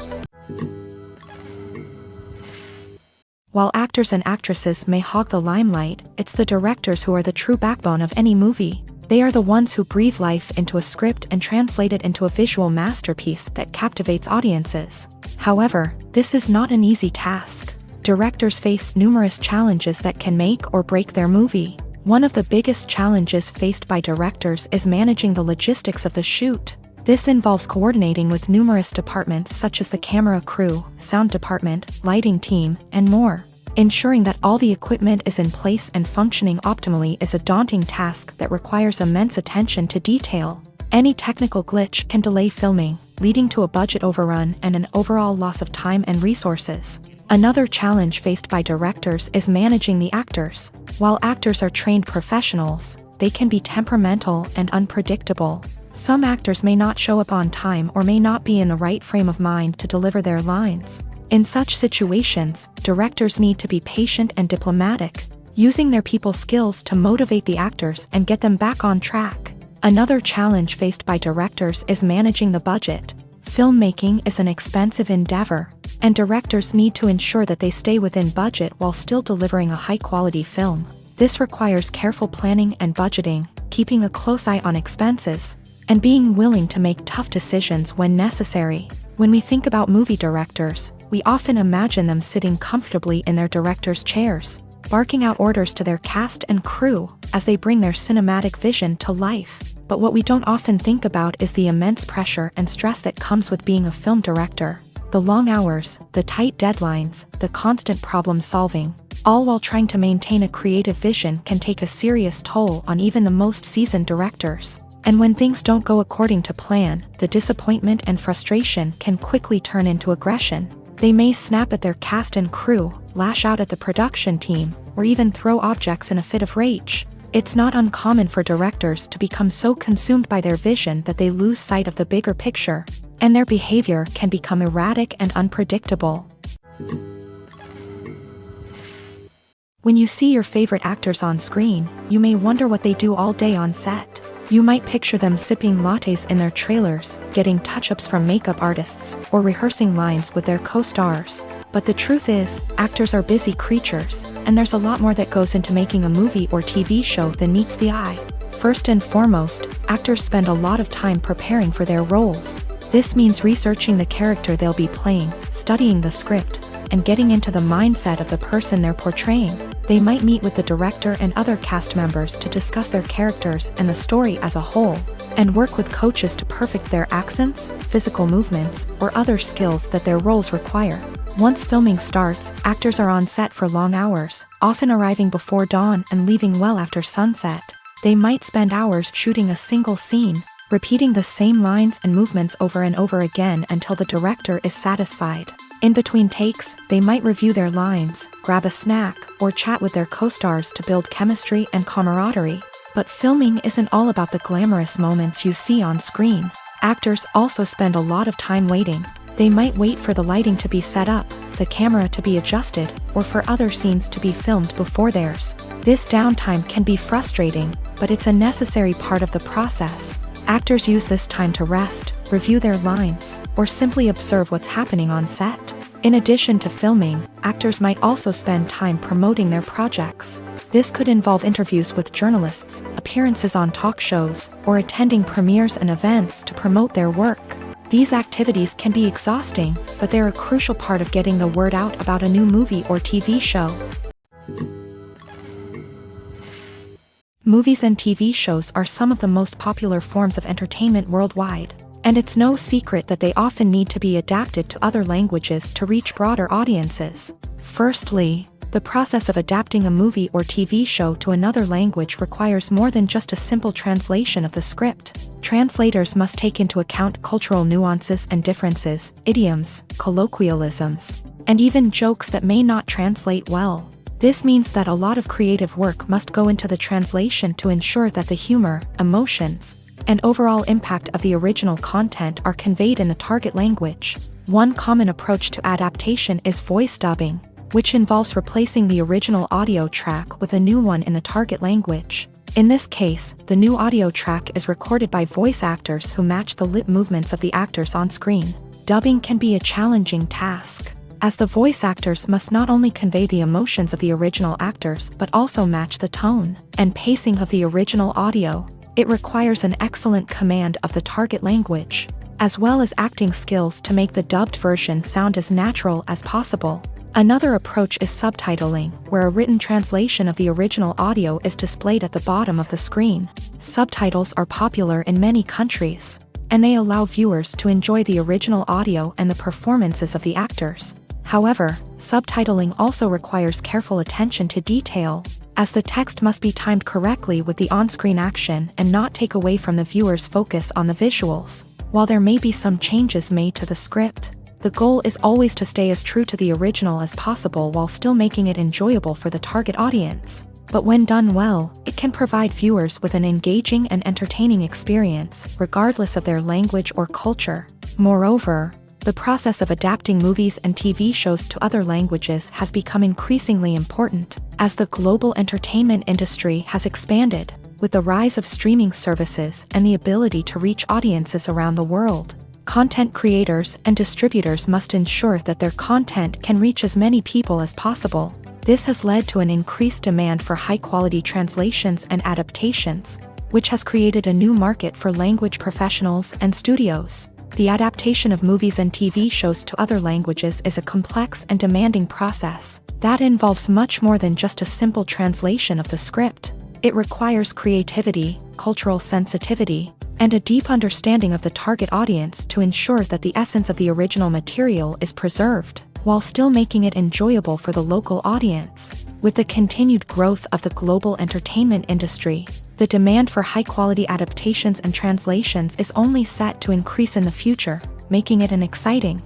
While actors and actresses may hog the limelight, it's the directors who are the true backbone of any movie. They are the ones who breathe life into a script and translate it into a visual masterpiece that captivates audiences. However, this is not an easy task. Directors face numerous challenges that can make or break their movie. One of the biggest challenges faced by directors is managing the logistics of the shoot. This involves coordinating with numerous departments such as the camera crew, sound department, lighting team, and more. Ensuring that all the equipment is in place and functioning optimally is a daunting task that requires immense attention to detail. Any technical glitch can delay filming, leading to a budget overrun and an overall loss of time and resources. Another challenge faced by directors is managing the actors. While actors are trained professionals, they can be temperamental and unpredictable. Some actors may not show up on time or may not be in the right frame of mind to deliver their lines. In such situations, directors need to be patient and diplomatic, using their people skills to motivate the actors and get them back on track. Another challenge faced by directors is managing the budget. Filmmaking is an expensive endeavor, and directors need to ensure that they stay within budget while still delivering a high-quality film. This requires careful planning and budgeting, keeping a close eye on expenses, and being willing to make tough decisions when necessary. When we think about movie directors, we often imagine them sitting comfortably in their director's chairs, barking out orders to their cast and crew as they bring their cinematic vision to life. But what we don't often think about is the immense pressure and stress that comes with being a film director. The long hours, the tight deadlines, the constant problem solving, all while trying to maintain a creative vision can take a serious toll on even the most seasoned directors. And when things don't go according to plan, the disappointment and frustration can quickly turn into aggression. They may snap at their cast and crew, lash out at the production team, or even throw objects in a fit of rage. It's not uncommon for directors to become so consumed by their vision that they lose sight of the bigger picture, and their behavior can become erratic and unpredictable. When you see your favorite actors on screen, you may wonder what they do all day on set. You might picture them sipping lattes in their trailers, getting touch-ups from makeup artists, or rehearsing lines with their co-stars. But the truth is, actors are busy creatures, and there's a lot more that goes into making a movie or TV show than meets the eye. First and foremost, actors spend a lot of time preparing for their roles. This means researching the character they'll be playing, studying the script, and getting into the mindset of the person they're portraying. They might meet with the director and other cast members to discuss their characters and the story as a whole, and work with coaches to perfect their accents, physical movements, or other skills that their roles require. Once filming starts, actors are on set for long hours, often arriving before dawn and leaving well after sunset. They might spend hours shooting a single scene, repeating the same lines and movements over and over again until the director is satisfied. In between takes, they might review their lines, grab a snack, or chat with their co-stars to build chemistry and camaraderie. But filming isn't all about the glamorous moments you see on screen. Actors also spend a lot of time waiting. They might wait for the lighting to be set up, the camera to be adjusted, or for other scenes to be filmed before theirs. This downtime can be frustrating, but it's a necessary part of the process. Actors use this time to rest, review their lines, or simply observe what's happening on set. In addition to filming, actors might also spend time promoting their projects. This could involve interviews with journalists, appearances on talk shows, or attending premieres and events to promote their work. These activities can be exhausting, but they're a crucial part of getting the word out about a new movie or TV show. Movies and TV shows are some of the most popular forms of entertainment worldwide, and it's no secret that they often need to be adapted to other languages to reach broader audiences. Firstly, the process of adapting a movie or TV show to another language requires more than just a simple translation of the script. Translators must take into account cultural nuances and differences, idioms, colloquialisms, and even jokes that may not translate well. This means that a lot of creative work must go into the translation to ensure that the humor, emotions, and overall impact of the original content are conveyed in the target language. One common approach to adaptation is voice dubbing, which involves replacing the original audio track with a new one in the target language. In this case, the new audio track is recorded by voice actors who match the lip movements of the actors on screen. Dubbing can be a challenging task, as the voice actors must not only convey the emotions of the original actors but also match the tone and pacing of the original audio. It requires an excellent command of the target language, as well as acting skills to make the dubbed version sound as natural as possible. Another approach is subtitling, where a written translation of the original audio is displayed at the bottom of the screen. Subtitles are popular in many countries, and they allow viewers to enjoy the original audio and the performances of the actors. However, subtitling also requires careful attention to detail, as the text must be timed correctly with the on-screen action and not take away from the viewer's focus on the visuals. While there may be some changes made to the script, the goal is always to stay as true to the original as possible while still making it enjoyable for the target audience. But when done well, it can provide viewers with an engaging and entertaining experience, regardless of their language or culture. Moreover, the process of adapting movies and TV shows to other languages has become increasingly important, as the global entertainment industry has expanded, with the rise of streaming services and the ability to reach audiences around the world. Content creators and distributors must ensure that their content can reach as many people as possible. This has led to an increased demand for high-quality translations and adaptations, which has created a new market for language professionals and studios. The adaptation of movies and TV shows to other languages is a complex and demanding process that involves much more than just a simple translation of the script. It requires creativity, cultural sensitivity, and a deep understanding of the target audience to ensure that the essence of the original material is preserved, while still making it enjoyable for the local audience. With the continued growth of the global entertainment industry, the demand for high-quality adaptations and translations is only set to increase in the future, making it an exciting.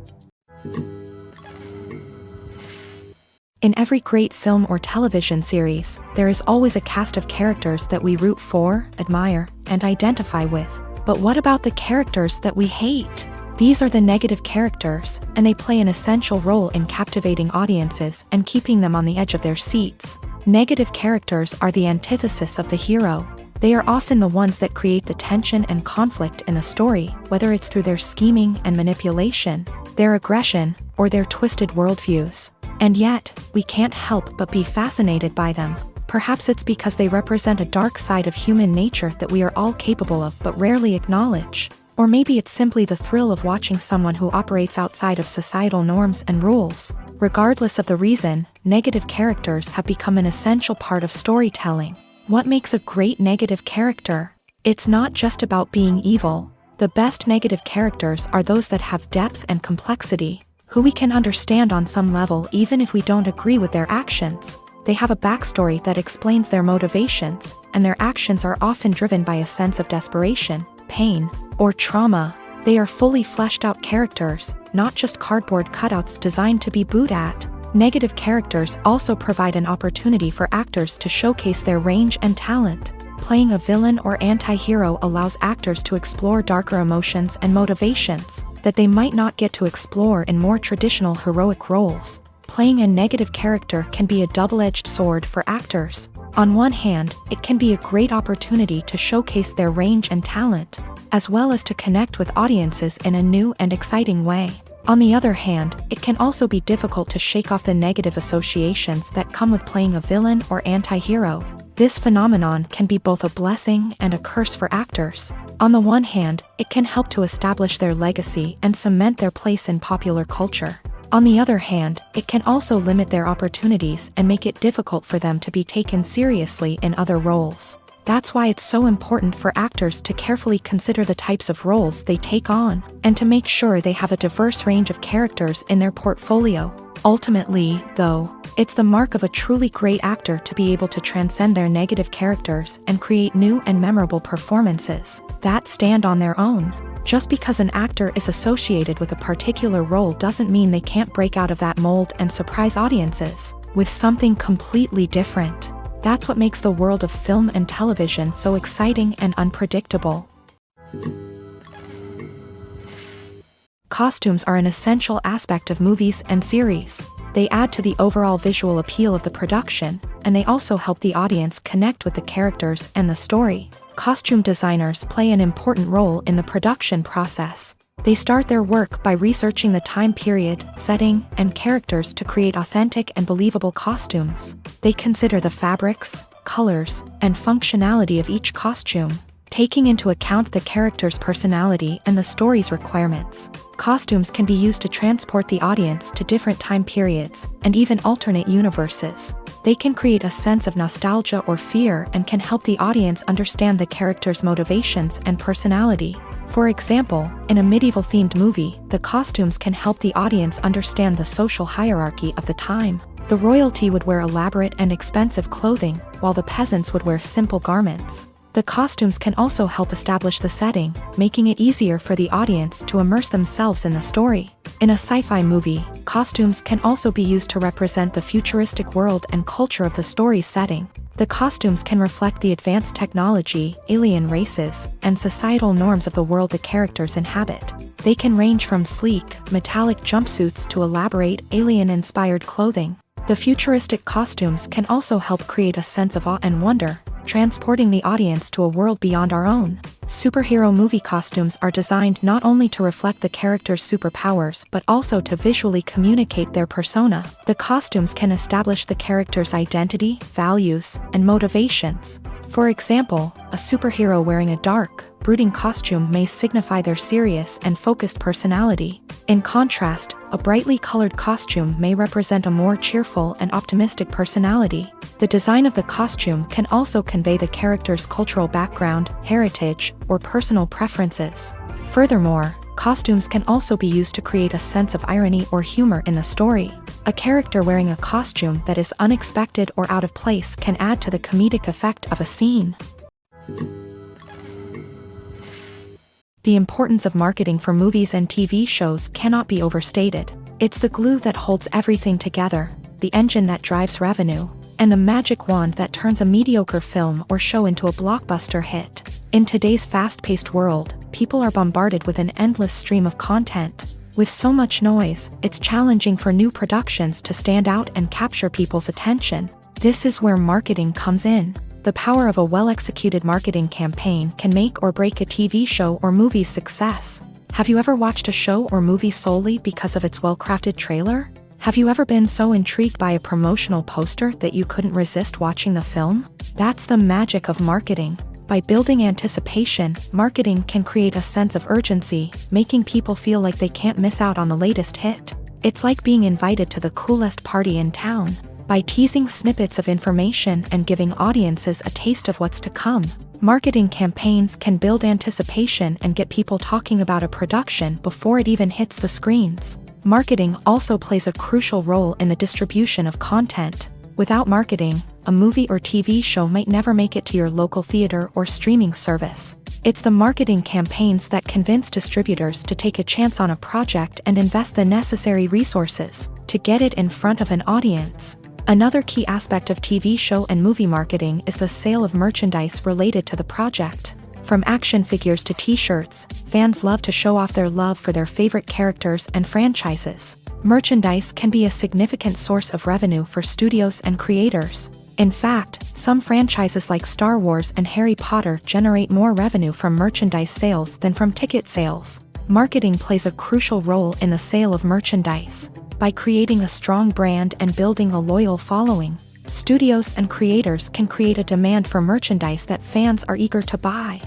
In every great film or television series, there is always a cast of characters that we root for, admire, and identify with. But what about the characters that we hate? These are the negative characters, and they play an essential role in captivating audiences and keeping them on the edge of their seats. Negative characters are the antithesis of the hero. They are often the ones that create the tension and conflict in the story, whether it's through their scheming and manipulation, their aggression, or their twisted worldviews. And yet, we can't help but be fascinated by them. Perhaps it's because they represent a dark side of human nature that we are all capable of but rarely acknowledge. Or maybe it's simply the thrill of watching someone who operates outside of societal norms and rules. Regardless of the reason, negative characters have become an essential part of storytelling. What makes a great negative character? It's not just about being evil. The best negative characters are those that have depth and complexity, who we can understand on some level even if we don't agree with their actions. They have a backstory that explains their motivations, and their actions are often driven by a sense of desperation, pain, or trauma. They are fully fleshed out characters, not just cardboard cutouts designed to be booed at. Negative characters also provide an opportunity for actors to showcase their range and talent. Playing a villain or anti-hero allows actors to explore darker emotions and motivations that they might not get to explore in more traditional heroic roles. Playing a negative character can be a double-edged sword for actors. On one hand, it can be a great opportunity to showcase their range and talent, as well as to connect with audiences in a new and exciting way. On the other hand, it can also be difficult to shake off the negative associations that come with playing a villain or anti-hero. This phenomenon can be both a blessing and a curse for actors. On the one hand, it can help to establish their legacy and cement their place in popular culture. On the other hand, it can also limit their opportunities and make it difficult for them to be taken seriously in other roles. That's why it's so important for actors to carefully consider the types of roles they take on, and to make sure they have a diverse range of characters in their portfolio. Ultimately, though, it's the mark of a truly great actor to be able to transcend their negative characters and create new and memorable performances that stand on their own. Just because an actor is associated with a particular role doesn't mean they can't break out of that mold and surprise audiences with something completely different. That's what makes the world of film and television so exciting and unpredictable. Costumes are an essential aspect of movies and series. They add to the overall visual appeal of the production, and they also help the audience connect with the characters and the story. Costume designers play an important role in the production process. They start their work by researching the time period, setting, and characters to create authentic and believable costumes. They consider the fabrics, colors, and functionality of each costume, taking into account the character's personality and the story's requirements. Costumes can be used to transport the audience to different time periods and even alternate universes. They can create a sense of nostalgia or fear and can help the audience understand the character's motivations and personality. For example, in a medieval-themed movie, the costumes can help the audience understand the social hierarchy of the time. The royalty would wear elaborate and expensive clothing, while the peasants would wear simple garments. The costumes can also help establish the setting, making it easier for the audience to immerse themselves in the story. In a sci-fi movie, costumes can also be used to represent the futuristic world and culture of the story's setting. The costumes can reflect the advanced technology, alien races, and societal norms of the world the characters inhabit. They can range from sleek, metallic jumpsuits to elaborate, alien-inspired clothing. The futuristic costumes can also help create a sense of awe and wonder, transporting the audience to a world beyond our own. Superhero movie costumes are designed not only to reflect the character's superpowers but also to visually communicate their persona. The costumes can establish the character's identity, values, and motivations. For example, a superhero wearing a dark, brooding costume may signify their serious and focused personality. In contrast, a brightly colored costume may represent a more cheerful and optimistic personality. The design of the costume can also convey the character's cultural background, heritage, or personal preferences. Furthermore, costumes can also be used to create a sense of irony or humor in the story. A character wearing a costume that is unexpected or out of place can add to the comedic effect of a scene. The importance of marketing for movies and TV shows cannot be overstated. It's the glue that holds everything together, the engine that drives revenue, and the magic wand that turns a mediocre film or show into a blockbuster hit. In today's fast-paced world, people are bombarded with an endless stream of content. With so much noise, it's challenging for new productions to stand out and capture people's attention. This is where marketing comes in. The power of a well-executed marketing campaign can make or break a TV show or movie's success. Have you ever watched a show or movie solely because of its well-crafted trailer? Have you ever been so intrigued by a promotional poster that you couldn't resist watching the film? That's the magic of marketing. By building anticipation, marketing can create a sense of urgency, making people feel like they can't miss out on the latest hit. It's like being invited to the coolest party in town. By teasing snippets of information and giving audiences a taste of what's to come, marketing campaigns can build anticipation and get people talking about a production before it even hits the screens. Marketing also plays a crucial role in the distribution of content. Without marketing, a movie or TV show might never make it to your local theater or streaming service. It's the marketing campaigns that convince distributors to take a chance on a project and invest the necessary resources to get it in front of an audience. Another key aspect of TV show and movie marketing is the sale of merchandise related to the project. From action figures to t-shirts, fans love to show off their love for their favorite characters and franchises. Merchandise can be a significant source of revenue for studios and creators. In fact, some franchises like Star Wars and Harry Potter generate more revenue from merchandise sales than from ticket sales. Marketing plays a crucial role in the sale of merchandise. By creating a strong brand and building a loyal following, studios and creators can create a demand for merchandise that fans are eager to buy.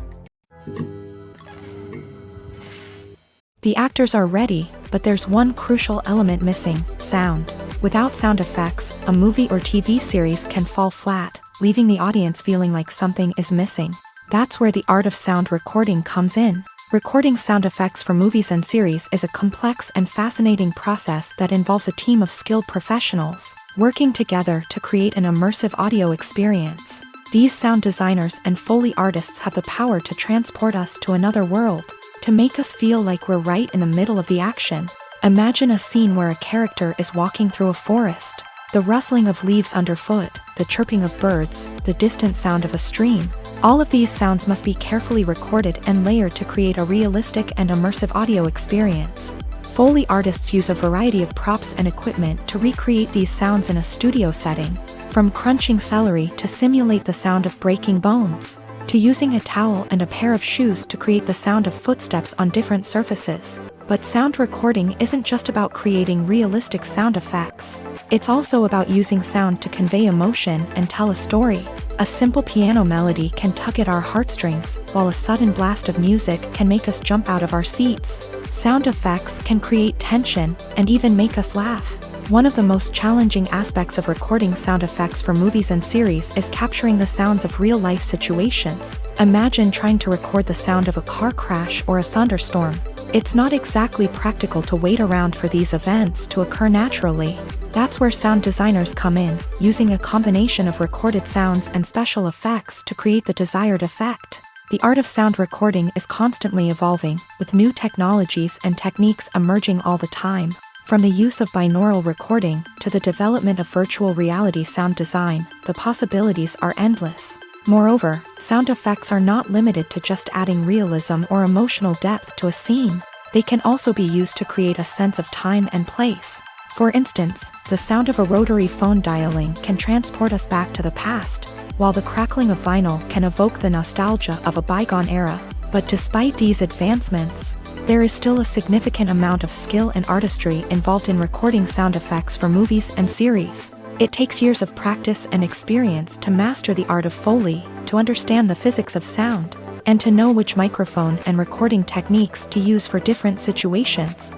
The actors are ready, but there's one crucial element missing: sound. Without sound effects, a movie or TV series can fall flat, leaving the audience feeling like something is missing. That's where the art of sound recording comes in. Recording sound effects for movies and series is a complex and fascinating process that involves a team of skilled professionals working together to create an immersive audio experience. These sound designers and Foley artists have the power to transport us to another world, to make us feel like we're right in the middle of the action. Imagine a scene where a character is walking through a forest. The rustling of leaves underfoot, the chirping of birds, the distant sound of a stream. All of these sounds must be carefully recorded and layered to create a realistic and immersive audio experience. Foley artists use a variety of props and equipment to recreate these sounds in a studio setting, from crunching celery to simulate the sound of breaking bones, to using a towel and a pair of shoes to create the sound of footsteps on different surfaces. But sound recording isn't just about creating realistic sound effects. It's also about using sound to convey emotion and tell a story. A simple piano melody can tug at our heartstrings, while a sudden blast of music can make us jump out of our seats. Sound effects can create tension and even make us laugh. One of the most challenging aspects of recording sound effects for movies and series is capturing the sounds of real-life situations. Imagine trying to record the sound of a car crash or a thunderstorm. It's not exactly practical to wait around for these events to occur naturally. That's where sound designers come in, using a combination of recorded sounds and special effects to create the desired effect. The art of sound recording is constantly evolving, with new technologies and techniques emerging all the time. From the use of binaural recording to the development of virtual reality sound design, the possibilities are endless. Moreover, sound effects are not limited to just adding realism or emotional depth to a scene. They can also be used to create a sense of time and place. For instance, the sound of a rotary phone dialing can transport us back to the past, while the crackling of vinyl can evoke the nostalgia of a bygone era. But despite these advancements, there is still a significant amount of skill and artistry involved in recording sound effects for movies and series. It takes years of practice and experience to master the art of Foley, to understand the physics of sound, and to know which microphone and recording techniques to use for different situations.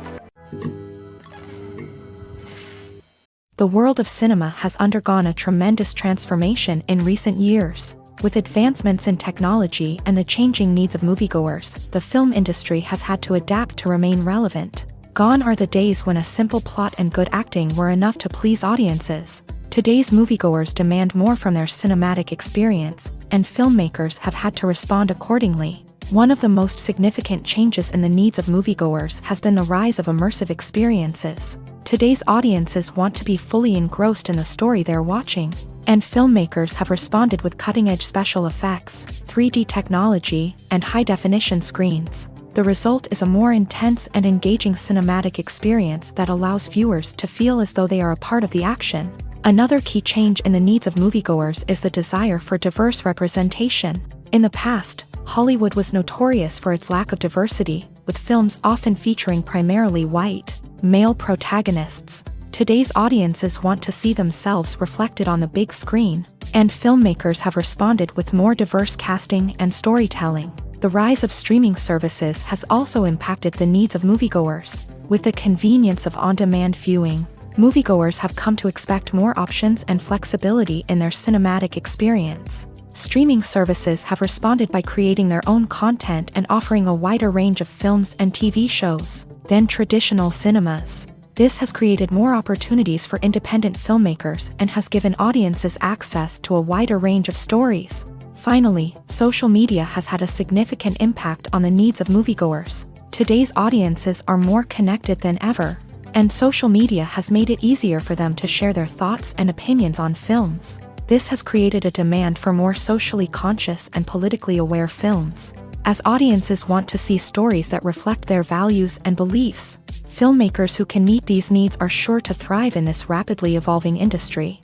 The world of cinema has undergone a tremendous transformation in recent years. With advancements in technology and the changing needs of moviegoers, the film industry has had to adapt to remain relevant. Gone are the days when a simple plot and good acting were enough to please audiences. Today's moviegoers demand more from their cinematic experience, and filmmakers have had to respond accordingly. One of the most significant changes in the needs of moviegoers has been the rise of immersive experiences. Today's audiences want to be fully engrossed in the story they're watching, and filmmakers have responded with cutting-edge special effects, 3D technology, and high-definition screens. The result is a more intense and engaging cinematic experience that allows viewers to feel as though they are a part of the action. Another key change in the needs of moviegoers is the desire for diverse representation. In the past, Hollywood was notorious for its lack of diversity, with films often featuring primarily white, male protagonists. Today's audiences want to see themselves reflected on the big screen, and filmmakers have responded with more diverse casting and storytelling. The rise of streaming services has also impacted the needs of moviegoers. With the convenience of on-demand viewing, moviegoers have come to expect more options and flexibility in their cinematic experience. Streaming services have responded by creating their own content and offering a wider range of films and TV shows than traditional cinemas. This has created more opportunities for independent filmmakers and has given audiences access to a wider range of stories. Finally, social media has had a significant impact on the needs of moviegoers. Today's audiences are more connected than ever, and social media has made it easier for them to share their thoughts and opinions on films. This has created a demand for more socially conscious and politically aware films. As audiences want to see stories that reflect their values and beliefs, filmmakers who can meet these needs are sure to thrive in this rapidly evolving industry.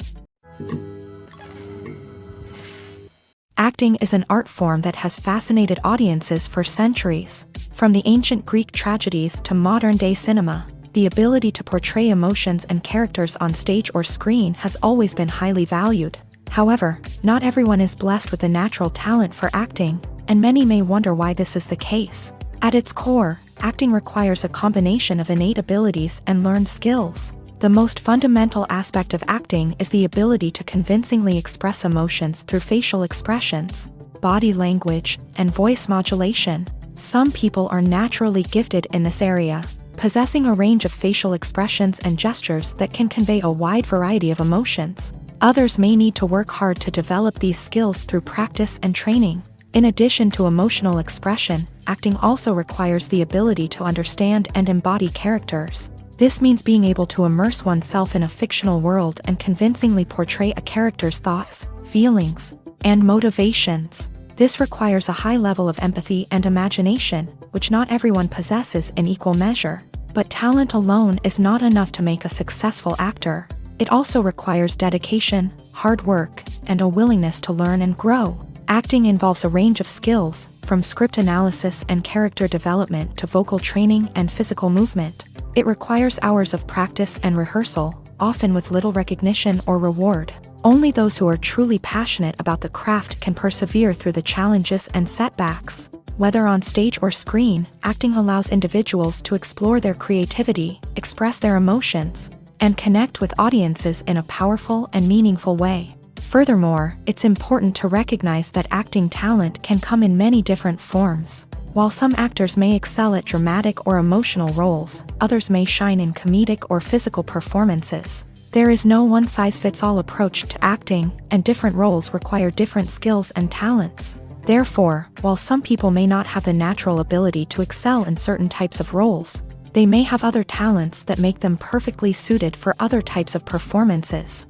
Acting is an art form that has fascinated audiences for centuries. From the ancient Greek tragedies to modern-day cinema, the ability to portray emotions and characters on stage or screen has always been highly valued. However, not everyone is blessed with the natural talent for acting, and many may wonder why this is the case. At its core, acting requires a combination of innate abilities and learned skills. The most fundamental aspect of acting is the ability to convincingly express emotions through facial expressions, body language, and voice modulation. Some people are naturally gifted in this area, possessing a range of facial expressions and gestures that can convey a wide variety of emotions. Others may need to work hard to develop these skills through practice and training. In addition to emotional expression, acting also requires the ability to understand and embody characters. This means being able to immerse oneself in a fictional world and convincingly portray a character's thoughts, feelings, and motivations. This requires a high level of empathy and imagination, which not everyone possesses in equal measure. But talent alone is not enough to make a successful actor. It also requires dedication, hard work, and a willingness to learn and grow. Acting involves a range of skills, from script analysis and character development to vocal training and physical movement. It requires hours of practice and rehearsal, often with little recognition or reward. Only those who are truly passionate about the craft can persevere through the challenges and setbacks. Whether on stage or screen, acting allows individuals to explore their creativity, express their emotions, and connect with audiences in a powerful and meaningful way. Furthermore, it's important to recognize that acting talent can come in many different forms. While some actors may excel at dramatic or emotional roles, others may shine in comedic or physical performances. There is no one-size-fits-all approach to acting, and different roles require different skills and talents. Therefore, while some people may not have the natural ability to excel in certain types of roles, they may have other talents that make them perfectly suited for other types of performances.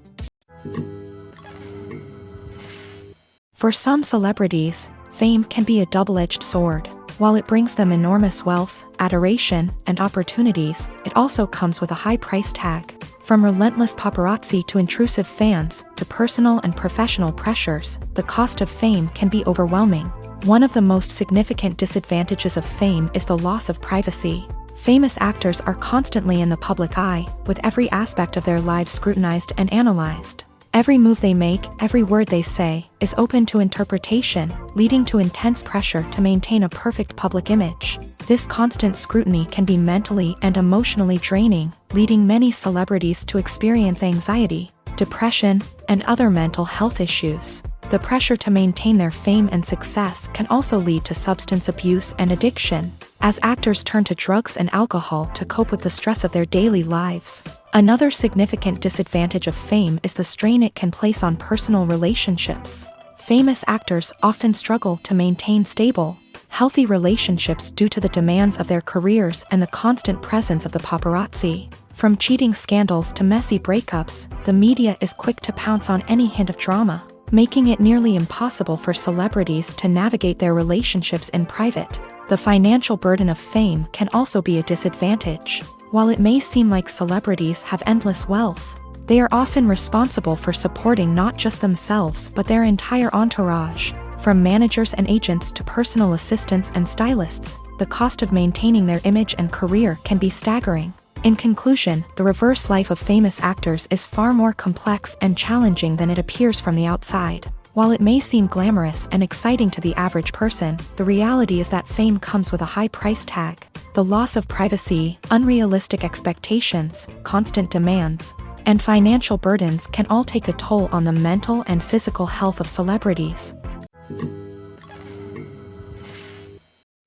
For some celebrities, fame can be a double-edged sword. While it brings them enormous wealth, adoration, and opportunities, it also comes with a high price tag. From relentless paparazzi to intrusive fans, to personal and professional pressures, the cost of fame can be overwhelming. One of the most significant disadvantages of fame is the loss of privacy. Famous actors are constantly in the public eye, with every aspect of their lives scrutinized and analyzed. Every move they make, every word they say, is open to interpretation, leading to intense pressure to maintain a perfect public image. This constant scrutiny can be mentally and emotionally draining, leading many celebrities to experience anxiety, depression, and other mental health issues. The pressure to maintain their fame and success can also lead to substance abuse and addiction, as actors turn to drugs and alcohol to cope with the stress of their daily lives. Another significant disadvantage of fame is the strain it can place on personal relationships. Famous actors often struggle to maintain stable, healthy relationships due to the demands of their careers and the constant presence of the paparazzi. From cheating scandals to messy breakups, the media is quick to pounce on any hint of drama, making it nearly impossible for celebrities to navigate their relationships in private. The financial burden of fame can also be a disadvantage. While it may seem like celebrities have endless wealth, they are often responsible for supporting not just themselves but their entire entourage. From managers and agents to personal assistants and stylists, the cost of maintaining their image and career can be staggering. In conclusion, the reverse life of famous actors is far more complex and challenging than it appears from the outside. While it may seem glamorous and exciting to the average person, the reality is that fame comes with a high price tag. The loss of privacy, unrealistic expectations, constant demands, and financial burdens can all take a toll on the mental and physical health of celebrities.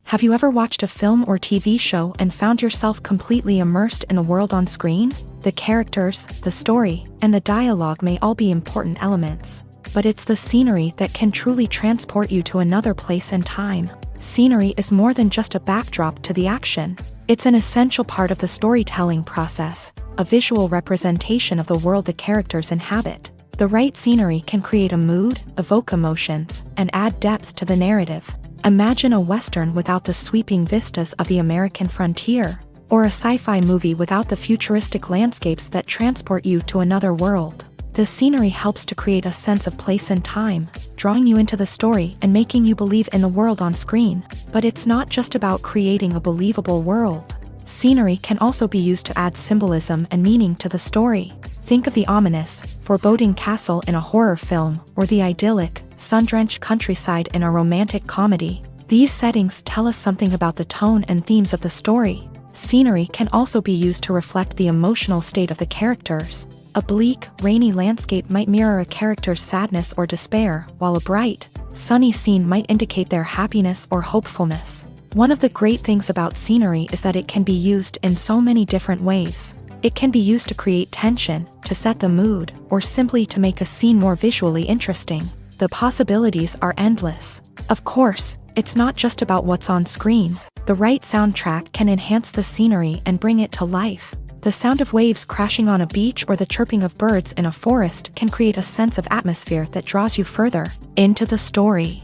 Have you ever watched a film or TV show and found yourself completely immersed in the world on screen? The characters, the story, and the dialogue may all be important elements, but it's the scenery that can truly transport you to another place and time. Scenery is more than just a backdrop to the action. It's an essential part of the storytelling process, a visual representation of the world the characters inhabit. The right scenery can create a mood, evoke emotions, and add depth to the narrative. Imagine a Western without the sweeping vistas of the American frontier, or a sci-fi movie without the futuristic landscapes that transport you to another world. The scenery helps to create a sense of place and time, drawing you into the story and making you believe in the world on screen. But it's not just about creating a believable world. Scenery can also be used to add symbolism and meaning to the story. Think of the ominous, foreboding castle in a horror film, or the idyllic, sun-drenched countryside in a romantic comedy. These settings tell us something about the tone and themes of the story. Scenery can also be used to reflect the emotional state of the characters. A bleak, rainy landscape might mirror a character's sadness or despair, while a bright, sunny scene might indicate their happiness or hopefulness. One of the great things about scenery is that it can be used in so many different ways. It can be used to create tension, to set the mood, or simply to make a scene more visually interesting. The possibilities are endless. Of course, it's not just about what's on screen. The right soundtrack can enhance the scenery and bring it to life. The sound of waves crashing on a beach or the chirping of birds in a forest can create a sense of atmosphere that draws you further into the story.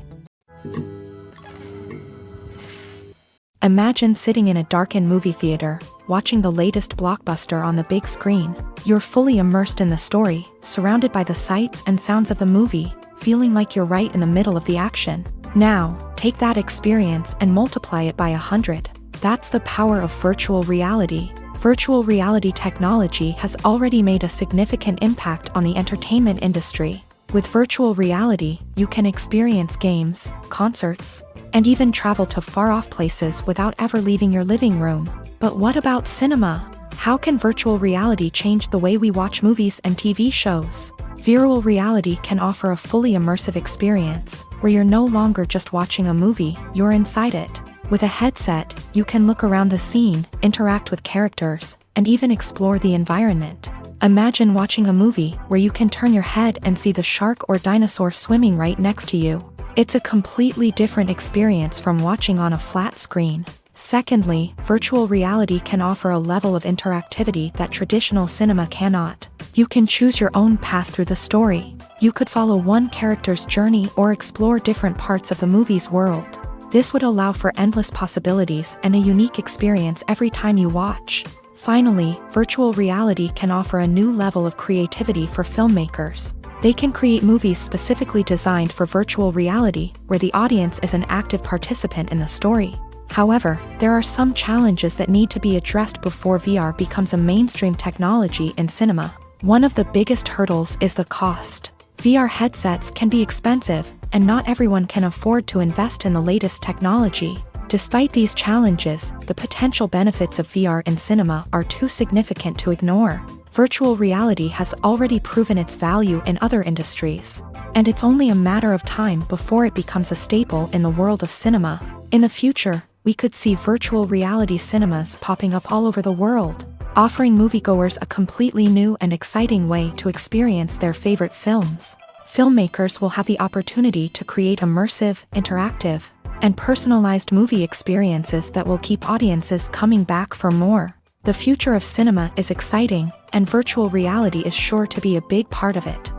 Imagine sitting in a darkened movie theater, watching the latest blockbuster on the big screen. You're fully immersed in the story, surrounded by the sights and sounds of the movie, feeling like you're right in the middle of the action. Now, take that experience and multiply it by 100. That's the power of virtual reality. Virtual reality technology has already made a significant impact on the entertainment industry. With virtual reality, you can experience games, concerts, and even travel to far-off places without ever leaving your living room. But what about cinema? How can virtual reality change the way we watch movies and TV shows? Virtual reality can offer a fully immersive experience, where you're no longer just watching a movie, you're inside it. With a headset, you can look around the scene, interact with characters, and even explore the environment. Imagine watching a movie where you can turn your head and see the shark or dinosaur swimming right next to you. It's a completely different experience from watching on a flat screen. Secondly, virtual reality can offer a level of interactivity that traditional cinema cannot. You can choose your own path through the story. You could follow one character's journey or explore different parts of the movie's world. This would allow for endless possibilities and a unique experience every time you watch. Finally, virtual reality can offer a new level of creativity for filmmakers. They can create movies specifically designed for virtual reality, where the audience is an active participant in the story. However, there are some challenges that need to be addressed before VR becomes a mainstream technology in cinema. One of the biggest hurdles is the cost. VR headsets can be expensive, and not everyone can afford to invest in the latest technology. Despite these challenges, the potential benefits of VR in cinema are too significant to ignore. Virtual reality has already proven its value in other industries, and it's only a matter of time before it becomes a staple in the world of cinema. In the future, we could see virtual reality cinemas popping up all over the world, offering moviegoers a completely new and exciting way to experience their favorite films. Filmmakers will have the opportunity to create immersive, interactive, and personalized movie experiences that will keep audiences coming back for more. The future of cinema is exciting, and virtual reality is sure to be a big part of it.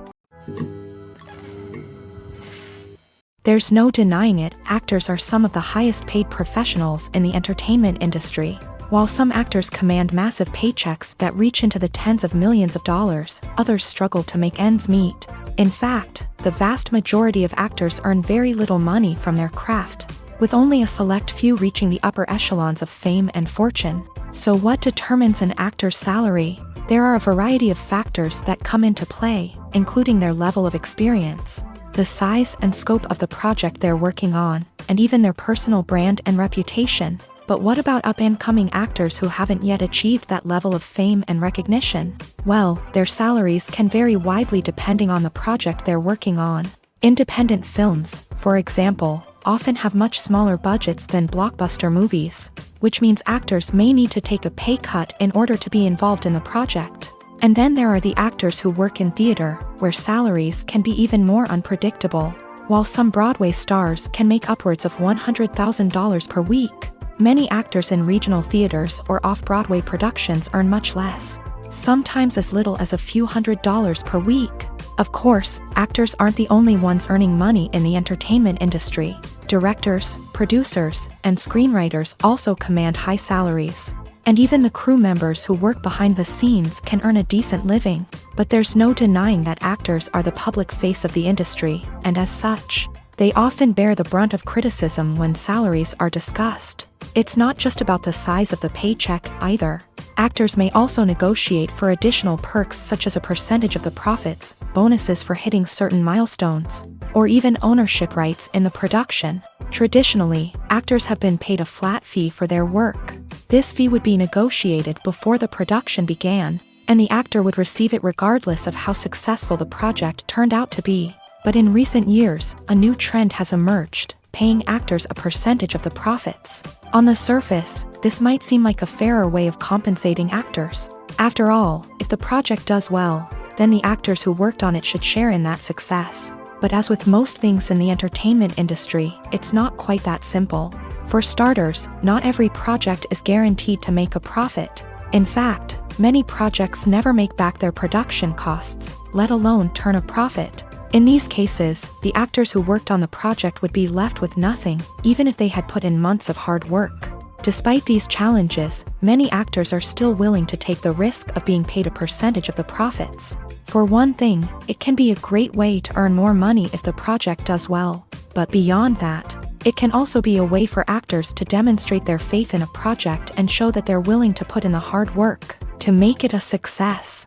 There's no denying it, actors are some of the highest paid professionals in the entertainment industry. While some actors command massive paychecks that reach into the tens of millions of dollars, others struggle to make ends meet. In fact, the vast majority of actors earn very little money from their craft, with only a select few reaching the upper echelons of fame and fortune. So what determines an actor's salary? There are a variety of factors that come into play, including their level of experience, the size and scope of the project they're working on, and even their personal brand and reputation. But what about up-and-coming actors who haven't yet achieved that level of fame and recognition? Well, their salaries can vary widely depending on the project they're working on. Independent films, for example, often have much smaller budgets than blockbuster movies, which means actors may need to take a pay cut in order to be involved in the project. And then there are the actors who work in theater, where salaries can be even more unpredictable. While some Broadway stars can make upwards of $100,000 per week, many actors in regional theaters or off-Broadway productions earn much less, sometimes as little as a few $100s per week. Of course, actors aren't the only ones earning money in the entertainment industry. Directors, producers, and screenwriters also command high salaries. And even the crew members who work behind the scenes can earn a decent living. But there's no denying that actors are the public face of the industry, and as such, they often bear the brunt of criticism when salaries are discussed. It's not just about the size of the paycheck either. Actors may also negotiate for additional perks such as a percentage of the profits, bonuses for hitting certain milestones, or even ownership rights in the production. Traditionally, actors have been paid a flat fee for their work. This fee would be negotiated before the production began, and the actor would receive it regardless of how successful the project turned out to be. But in recent years, a new trend has emerged, paying actors a percentage of the profits. On the surface, this might seem like a fairer way of compensating actors. After all, if the project does well, then the actors who worked on it should share in that success. But as with most things in the entertainment industry, it's not quite that simple. For starters, not every project is guaranteed to make a profit. In fact, many projects never make back their production costs, let alone turn a profit. In these cases, the actors who worked on the project would be left with nothing, even if they had put in months of hard work. Despite these challenges, many actors are still willing to take the risk of being paid a percentage of the profits. For one thing, it can be a great way to earn more money if the project does well. But beyond that, it can also be a way for actors to demonstrate their faith in a project and show that they're willing to put in the hard work to make it a success.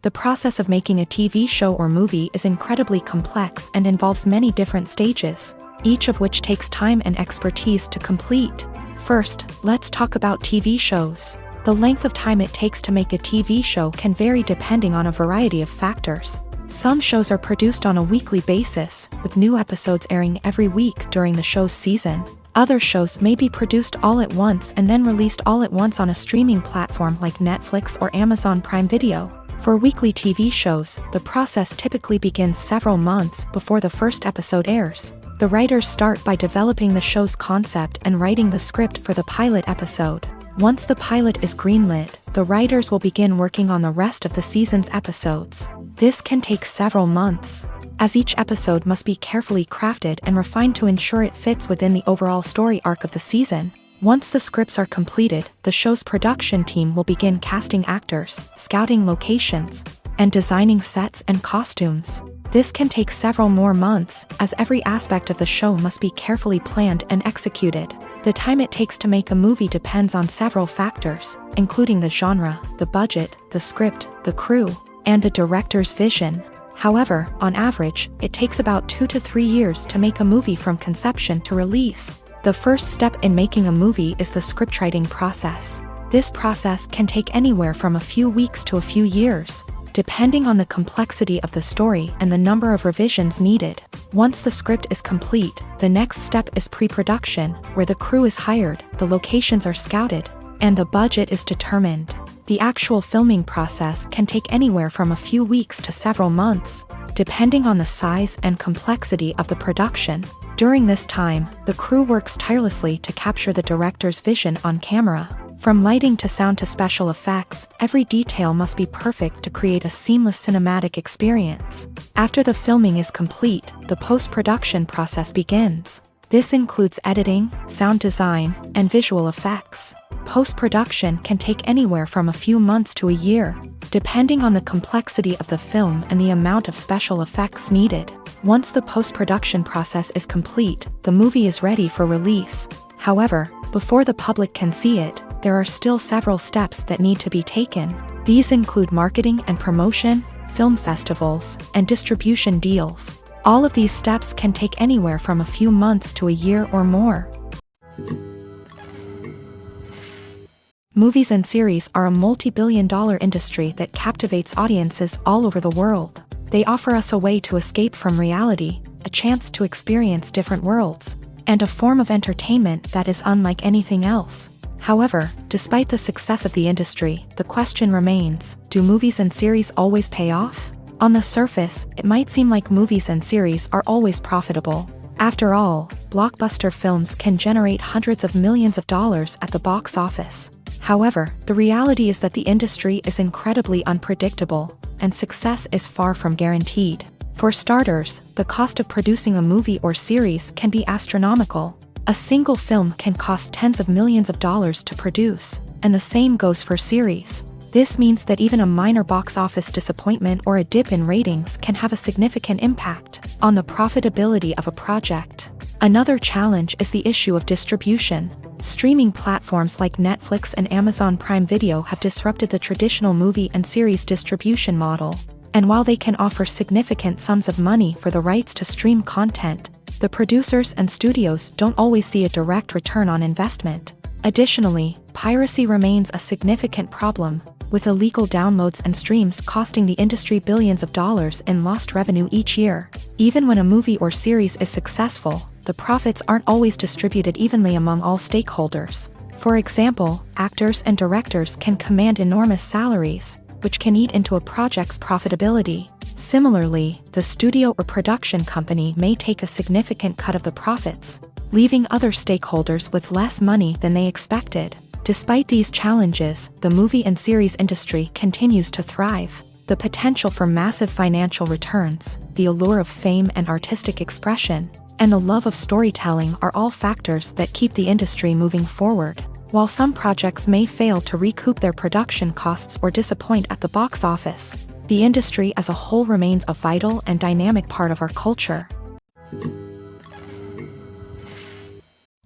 The process of making a TV show or movie is incredibly complex and involves many different stages, each of which takes time and expertise to complete. First, let's talk about TV shows. The length of time it takes to make a TV show can vary depending on a variety of factors. Some shows are produced on a weekly basis, with new episodes airing every week during the show's season. Other shows may be produced all at once and then released all at once on a streaming platform like Netflix or Amazon Prime Video. For weekly TV shows, the process typically begins several months before the first episode airs. The writers start by developing the show's concept and writing the script for the pilot episode. Once the pilot is greenlit, the writers will begin working on the rest of the season's episodes. This can take several months, as each episode must be carefully crafted and refined to ensure it fits within the overall story arc of the season. Once the scripts are completed, the show's production team will begin casting actors, scouting locations, and designing sets and costumes. This can take several more months, as every aspect of the show must be carefully planned and executed. The time it takes to make a movie depends on several factors, including the genre, the budget, the script, the crew, and the director's vision. However, on average, it takes about 2 to 3 years to make a movie from conception to release. The first step in making a movie is the scriptwriting process. This process can take anywhere from a few weeks to a few years, depending on the complexity of the story and the number of revisions needed. Once the script is complete, the next step is pre-production, where the crew is hired, the locations are scouted, and the budget is determined. The actual filming process can take anywhere from a few weeks to several months, depending on the size and complexity of the production. During this time, the crew works tirelessly to capture the director's vision on camera. From lighting to sound to special effects, every detail must be perfect to create a seamless cinematic experience. After the filming is complete, the post-production process begins. This includes editing, sound design, and visual effects. Post-production can take anywhere from a few months to a year, depending on the complexity of the film and the amount of special effects needed. Once the post-production process is complete, the movie is ready for release. However, before the public can see it, there are still several steps that need to be taken. These include marketing and promotion, film festivals, and distribution deals. All of these steps can take anywhere from a few months to a year or more. Movies and series are a multi-billion-dollar industry that captivates audiences all over the world. They offer us a way to escape from reality, a chance to experience different worlds, and a form of entertainment that is unlike anything else. However, despite the success of the industry, the question remains, do movies and series always pay off? On the surface, it might seem like movies and series are always profitable. After all, blockbuster films can generate hundreds of millions of dollars at the box office. However, the reality is that the industry is incredibly unpredictable, and success is far from guaranteed. For starters, the cost of producing a movie or series can be astronomical. A single film can cost tens of millions of dollars to produce, and the same goes for series. This means that even a minor box office disappointment or a dip in ratings can have a significant impact on the profitability of a project. Another challenge is the issue of distribution. Streaming platforms like Netflix and Amazon Prime Video have disrupted the traditional movie and series distribution model. And while they can offer significant sums of money for the rights to stream content, the producers and studios don't always see a direct return on investment. Additionally, piracy remains a significant problem, with illegal downloads and streams costing the industry billions of dollars in lost revenue each year. Even when a movie or series is successful, the profits aren't always distributed evenly among all stakeholders. For example, actors and directors can command enormous salaries, which can eat into a project's profitability. Similarly, the studio or production company may take a significant cut of the profits, leaving other stakeholders with less money than they expected. Despite these challenges, the movie and series industry continues to thrive. The potential for massive financial returns, the allure of fame and artistic expression, and the love of storytelling are all factors that keep the industry moving forward. While some projects may fail to recoup their production costs or disappoint at the box office, the industry as a whole remains a vital and dynamic part of our culture.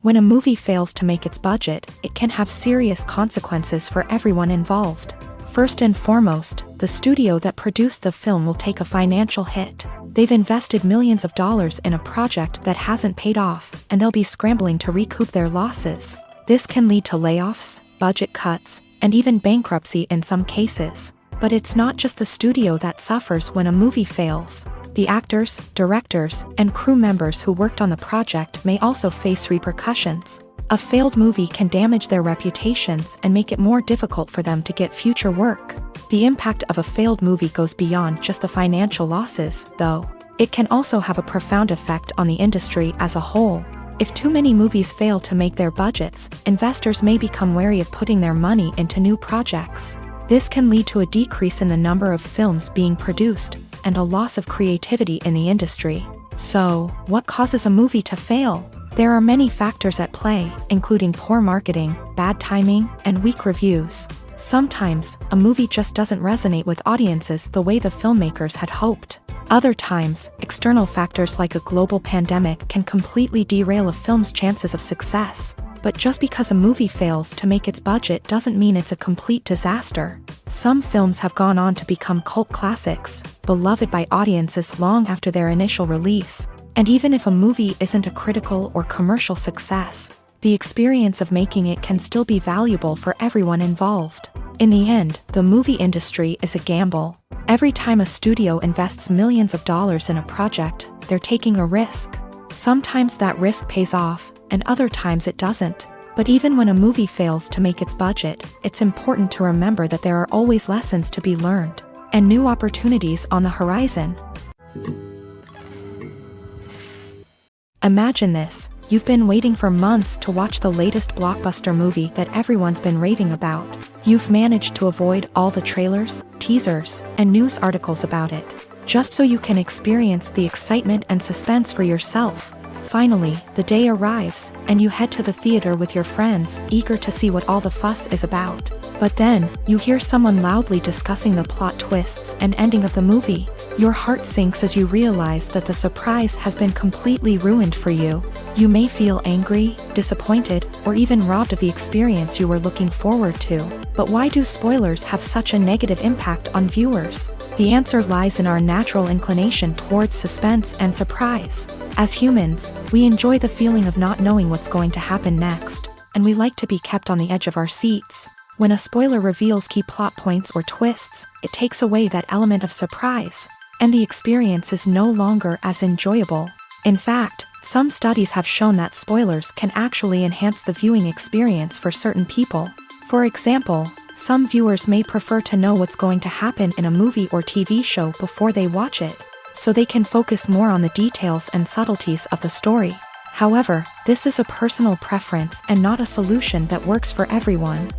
When a movie fails to make its budget, it can have serious consequences for everyone involved. First and foremost, the studio that produced the film will take a financial hit. They've invested millions of dollars in a project that hasn't paid off, and they'll be scrambling to recoup their losses. This can lead to layoffs, budget cuts, and even bankruptcy in some cases. But it's not just the studio that suffers when a movie fails. The actors, directors, and crew members who worked on the project may also face repercussions. A failed movie can damage their reputations and make it more difficult for them to get future work. The impact of a failed movie goes beyond just the financial losses, though. It can also have a profound effect on the industry as a whole. If too many movies fail to make their budgets, investors may become wary of putting their money into new projects. This can lead to a decrease in the number of films being produced, and a loss of creativity in the industry. So, what causes a movie to fail? There are many factors at play, including poor marketing, bad timing, and weak reviews. Sometimes, a movie just doesn't resonate with audiences the way the filmmakers had hoped. Other times, external factors like a global pandemic can completely derail a film's chances of success. But just because a movie fails to make its budget doesn't mean it's a complete disaster. Some films have gone on to become cult classics, beloved by audiences long after their initial release. And even if a movie isn't a critical or commercial success, the experience of making it can still be valuable for everyone involved. In the end, the movie industry is a gamble. Every time a studio invests millions of dollars in a project, they're taking a risk. Sometimes that risk pays off, and other times it doesn't. But even when a movie fails to make its budget, it's important to remember that there are always lessons to be learned, and new opportunities on the horizon. Imagine this: you've been waiting for months to watch the latest blockbuster movie that everyone's been raving about. You've managed to avoid all the trailers, teasers, and news articles about it, just so you can experience the excitement and suspense for yourself. Finally, the day arrives, and you head to the theater with your friends, eager to see what all the fuss is about. But then, you hear someone loudly discussing the plot twists and ending of the movie. Your heart sinks as you realize that the surprise has been completely ruined for you. You may feel angry, disappointed, or even robbed of the experience you were looking forward to. But why do spoilers have such a negative impact on viewers? The answer lies in our natural inclination towards suspense and surprise. As humans, we enjoy the feeling of not knowing what's going to happen next, and we like to be kept on the edge of our seats. When a spoiler reveals key plot points or twists, it takes away that element of surprise, and the experience is no longer as enjoyable. In fact, some studies have shown that spoilers can actually enhance the viewing experience for certain people. For example, some viewers may prefer to know what's going to happen in a movie or TV show before they watch it, so they can focus more on the details and subtleties of the story. However, this is a personal preference and not a solution that works for everyone.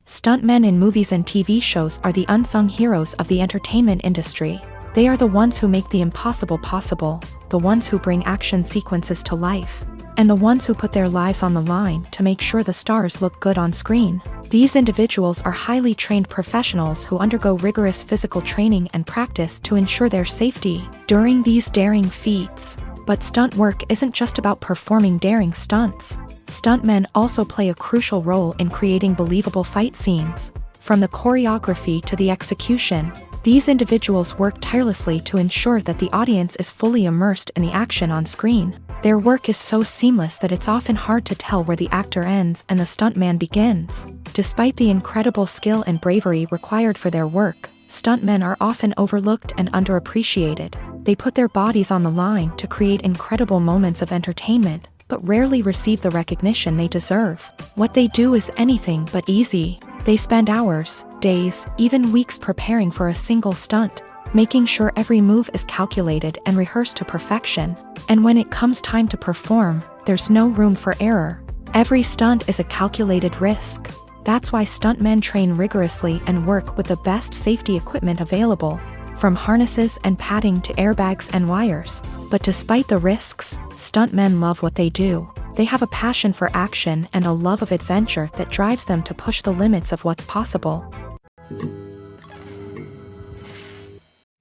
Stuntmen in movies and TV shows are the unsung heroes of the entertainment industry. They are the ones who make the impossible possible, the ones who bring action sequences to life, and the ones who put their lives on the line to make sure the stars look good on screen. These individuals are highly trained professionals who undergo rigorous physical training and practice to ensure their safety during these daring feats. But stunt work isn't just about performing daring stunts. Stuntmen also play a crucial role in creating believable fight scenes. From the choreography to the execution, these individuals work tirelessly to ensure that the audience is fully immersed in the action on screen. Their work is so seamless that it's often hard to tell where the actor ends and the stuntman begins. Despite the incredible skill and bravery required for their work, stuntmen are often overlooked and underappreciated. They put their bodies on the line to create incredible moments of entertainment, but rarely receive the recognition they deserve. What they do is anything but easy. They spend hours, days, even weeks preparing for a single stunt, making sure every move is calculated and rehearsed to perfection. And when it comes time to perform, there's no room for error. Every stunt is a calculated risk. That's why stuntmen train rigorously and work with the best safety equipment available, from harnesses and padding to airbags and wires. But despite the risks, stuntmen love what they do. They have a passion for action and a love of adventure that drives them to push the limits of what's possible.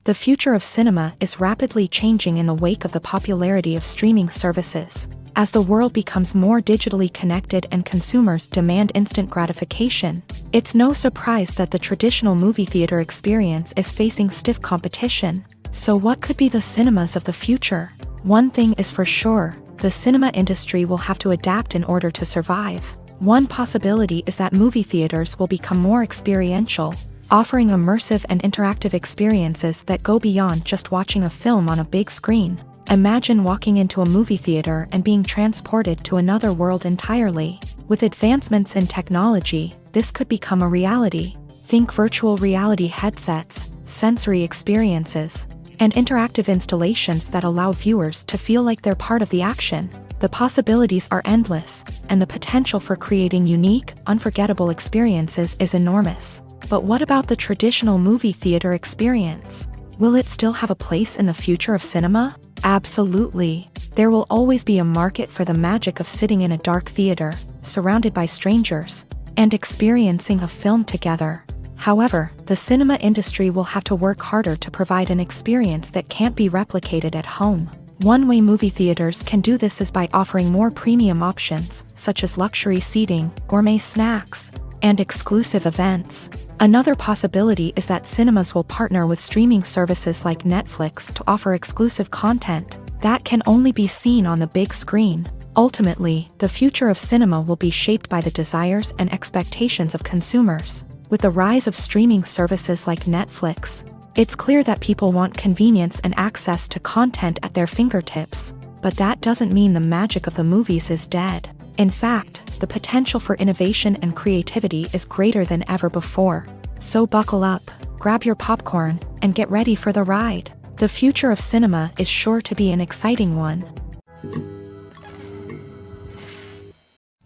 The future of cinema is rapidly changing in the wake of the popularity of streaming services. As the world becomes more digitally connected and consumers demand instant gratification, it's no surprise that the traditional movie theater experience is facing stiff competition. So what could be the cinemas of the future? One thing is for sure, the cinema industry will have to adapt in order to survive. One possibility is that movie theaters will become more experiential, offering immersive and interactive experiences that go beyond just watching a film on a big screen. Imagine walking into a movie theater and being transported to another world entirely. With advancements in technology, this could become a reality. Think virtual reality headsets, sensory experiences, and interactive installations that allow viewers to feel like they're part of the action. The possibilities are endless, and the potential for creating unique, unforgettable experiences is enormous. But what about the traditional movie theater experience? Will it still have a place in the future of cinema? Absolutely. There will always be a market for the magic of sitting in a dark theater, surrounded by strangers, and experiencing a film together. However, the cinema industry will have to work harder to provide an experience that can't be replicated at home. One way movie theaters can do this is by offering more premium options, such as luxury seating, gourmet snacks, and exclusive events. Another possibility is that cinemas will partner with streaming services like Netflix to offer exclusive content that can only be seen on the big screen. Ultimately, the future of cinema will be shaped by the desires and expectations of consumers. With the rise of streaming services like Netflix, it's clear that people want convenience and access to content at their fingertips. But that doesn't mean the magic of the movies is dead. In fact, the potential for innovation and creativity is greater than ever before. So buckle up, grab your popcorn, and get ready for the ride. The future of cinema is sure to be an exciting one.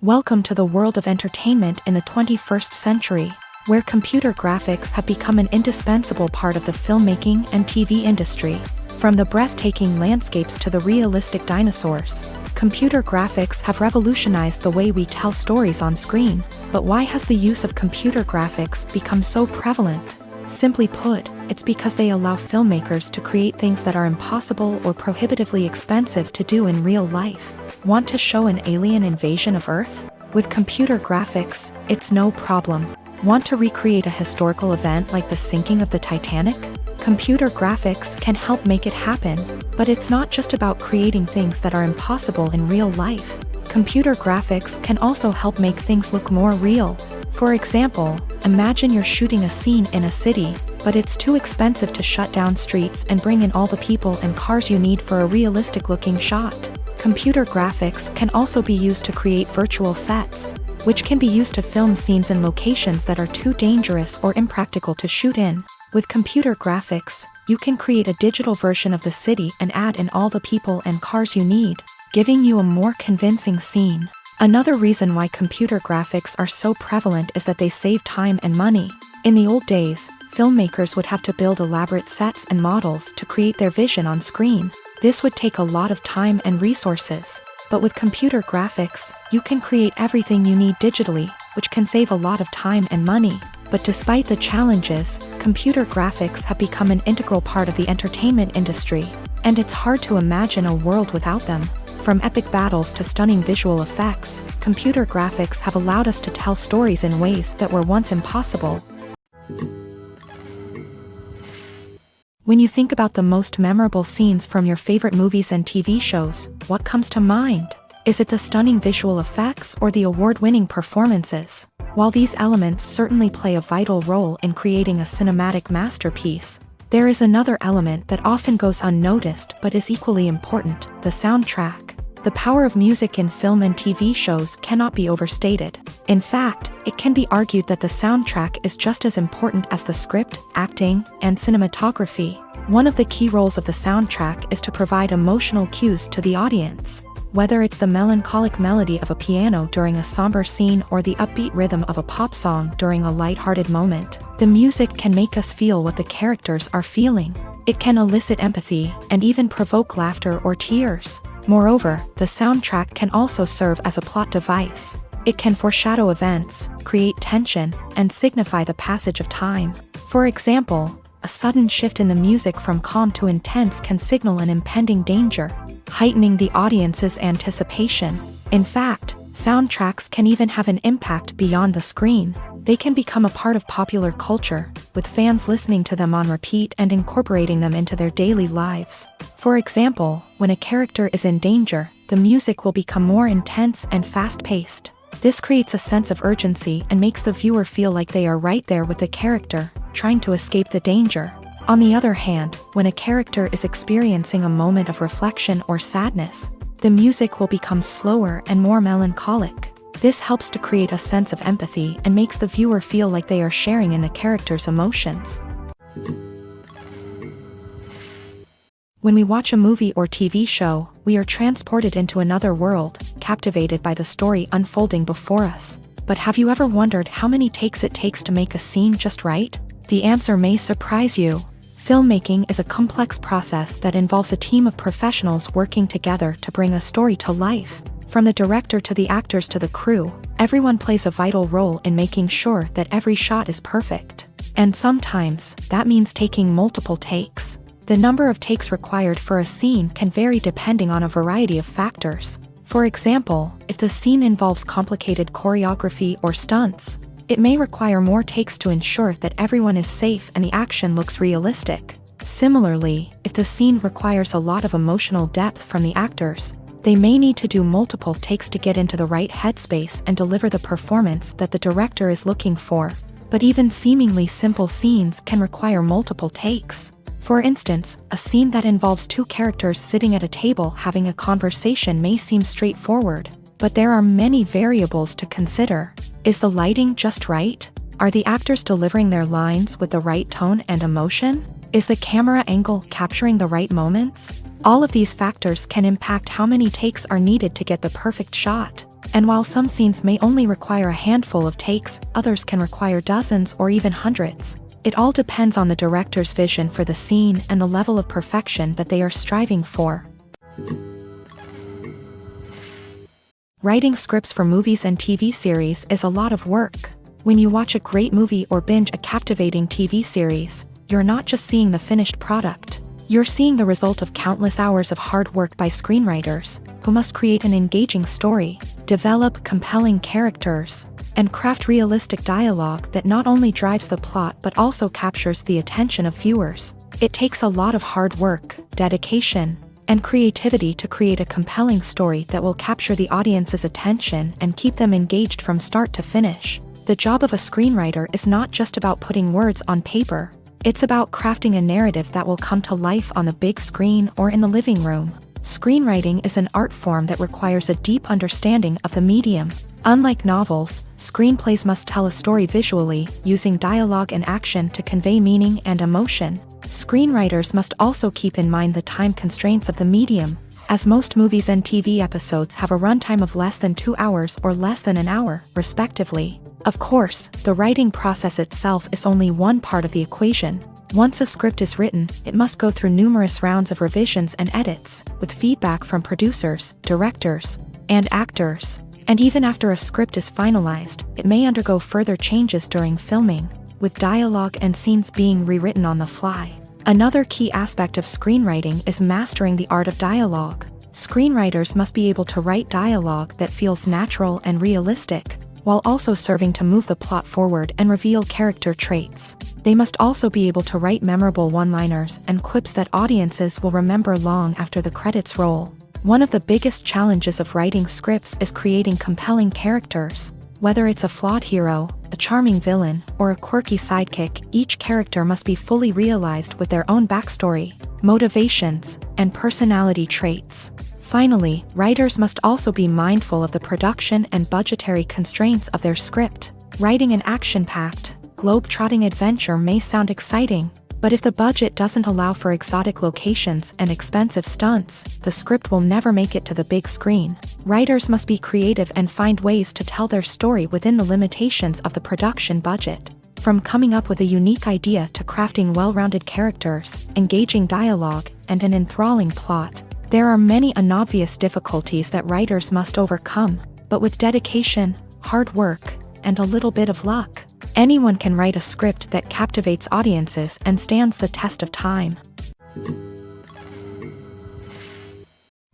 Welcome to the world of entertainment in the 21st century, where computer graphics have become an indispensable part of the filmmaking and TV industry. From the breathtaking landscapes to the realistic dinosaurs, computer graphics have revolutionized the way we tell stories on screen. But why has the use of computer graphics become so prevalent? Simply put, it's because they allow filmmakers to create things that are impossible or prohibitively expensive to do in real life. Want to show an alien invasion of Earth? With computer graphics, it's no problem. Want to recreate a historical event like the sinking of the Titanic? Computer graphics can help make it happen, but it's not just about creating things that are impossible in real life. Computer graphics can also help make things look more real. For example, imagine you're shooting a scene in a city, but it's too expensive to shut down streets and bring in all the people and cars you need for a realistic-looking shot. Computer graphics can also be used to create virtual sets, which can be used to film scenes in locations that are too dangerous or impractical to shoot in. With computer graphics, you can create a digital version of the city and add in all the people and cars you need, giving you a more convincing scene. Another reason why computer graphics are so prevalent is that they save time and money. In the old days, filmmakers would have to build elaborate sets and models to create their vision on screen. This would take a lot of time and resources. But with computer graphics, you can create everything you need digitally, which can save a lot of time and money. But despite the challenges, computer graphics have become an integral part of the entertainment industry, and it's hard to imagine a world without them. From epic battles to stunning visual effects, computer graphics have allowed us to tell stories in ways that were once impossible. When you think about the most memorable scenes from your favorite movies and TV shows, what comes to mind? Is it the stunning visual effects or the award-winning performances? While these elements certainly play a vital role in creating a cinematic masterpiece, there is another element that often goes unnoticed but is equally important: the soundtrack. The power of music in film and TV shows cannot be overstated. In fact, it can be argued that the soundtrack is just as important as the script, acting, and cinematography. One of the key roles of the soundtrack is to provide emotional cues to the audience. Whether it's the melancholic melody of a piano during a somber scene or the upbeat rhythm of a pop song during a light-hearted moment, the music can make us feel what the characters are feeling. It can elicit empathy and even provoke laughter or tears. Moreover, the soundtrack can also serve as a plot device. It can foreshadow events, create tension, and signify the passage of time. For example, a sudden shift in the music from calm to intense can signal an impending danger, heightening the audience's anticipation. In fact, soundtracks can even have an impact beyond the screen. They can become a part of popular culture, with fans listening to them on repeat and incorporating them into their daily lives. For example, when a character is in danger, the music will become more intense and fast-paced. This creates a sense of urgency and makes the viewer feel like they are right there with the character, trying to escape the danger. On the other hand, when a character is experiencing a moment of reflection or sadness, the music will become slower and more melancholic. This helps to create a sense of empathy and makes the viewer feel like they are sharing in the character's emotions. When we watch a movie or TV show, we are transported into another world, captivated by the story unfolding before us. But have you ever wondered how many takes it takes to make a scene just right? The answer may surprise you. Filmmaking is a complex process that involves a team of professionals working together to bring a story to life. From the director to the actors to the crew, everyone plays a vital role in making sure that every shot is perfect. And sometimes, that means taking multiple takes. The number of takes required for a scene can vary depending on a variety of factors. For example, if the scene involves complicated choreography or stunts, it may require more takes to ensure that everyone is safe and the action looks realistic. Similarly, if the scene requires a lot of emotional depth from the actors, they may need to do multiple takes to get into the right headspace and deliver the performance that the director is looking for. But even seemingly simple scenes can require multiple takes. For instance, a scene that involves two characters sitting at a table having a conversation may seem straightforward, but there are many variables to consider. Is the lighting just right? Are the actors delivering their lines with the right tone and emotion? Is the camera angle capturing the right moments? All of these factors can impact how many takes are needed to get the perfect shot. And while some scenes may only require a handful of takes, others can require dozens or even hundreds. It all depends on the director's vision for the scene and the level of perfection that they are striving for. Writing scripts for movies and TV series is a lot of work. When you watch a great movie or binge a captivating TV series, you're not just seeing the finished product. You're seeing the result of countless hours of hard work by screenwriters, who must create an engaging story, develop compelling characters, and craft realistic dialogue that not only drives the plot but also captures the attention of viewers. It takes a lot of hard work, dedication, and creativity to create a compelling story that will capture the audience's attention and keep them engaged from start to finish. The job of a screenwriter is not just about putting words on paper. It's about crafting a narrative that will come to life on the big screen or in the living room. Screenwriting is an art form that requires a deep understanding of the medium. Unlike novels, screenplays must tell a story visually, using dialogue and action to convey meaning and emotion. Screenwriters must also keep in mind the time constraints of the medium, as most movies and TV episodes have a runtime of less than 2 hours or less than an hour, respectively. Of course, the writing process itself is only one part of the equation. Once a script is written, it must go through numerous rounds of revisions and edits, with feedback from producers, directors, and actors. And even after a script is finalized, it may undergo further changes during filming, with dialogue and scenes being rewritten on the fly. Another key aspect of screenwriting is mastering the art of dialogue. Screenwriters must be able to write dialogue that feels natural and realistic, while also serving to move the plot forward and reveal character traits. They must also be able to write memorable one-liners and quips that audiences will remember long after the credits roll. One of the biggest challenges of writing scripts is creating compelling characters. Whether it's a flawed hero, a charming villain, or a quirky sidekick, each character must be fully realized with their own backstory, motivations, and personality traits. Finally, writers must also be mindful of the production and budgetary constraints of their script. Writing an action-packed, globe-trotting adventure may sound exciting, but if the budget doesn't allow for exotic locations and expensive stunts, the script will never make it to the big screen. Writers must be creative and find ways to tell their story within the limitations of the production budget. From coming up with a unique idea to crafting well-rounded characters, engaging dialogue, and an enthralling plot, there are many unobvious difficulties that writers must overcome, but with dedication, hard work, and a little bit of luck, anyone can write a script that captivates audiences and stands the test of time.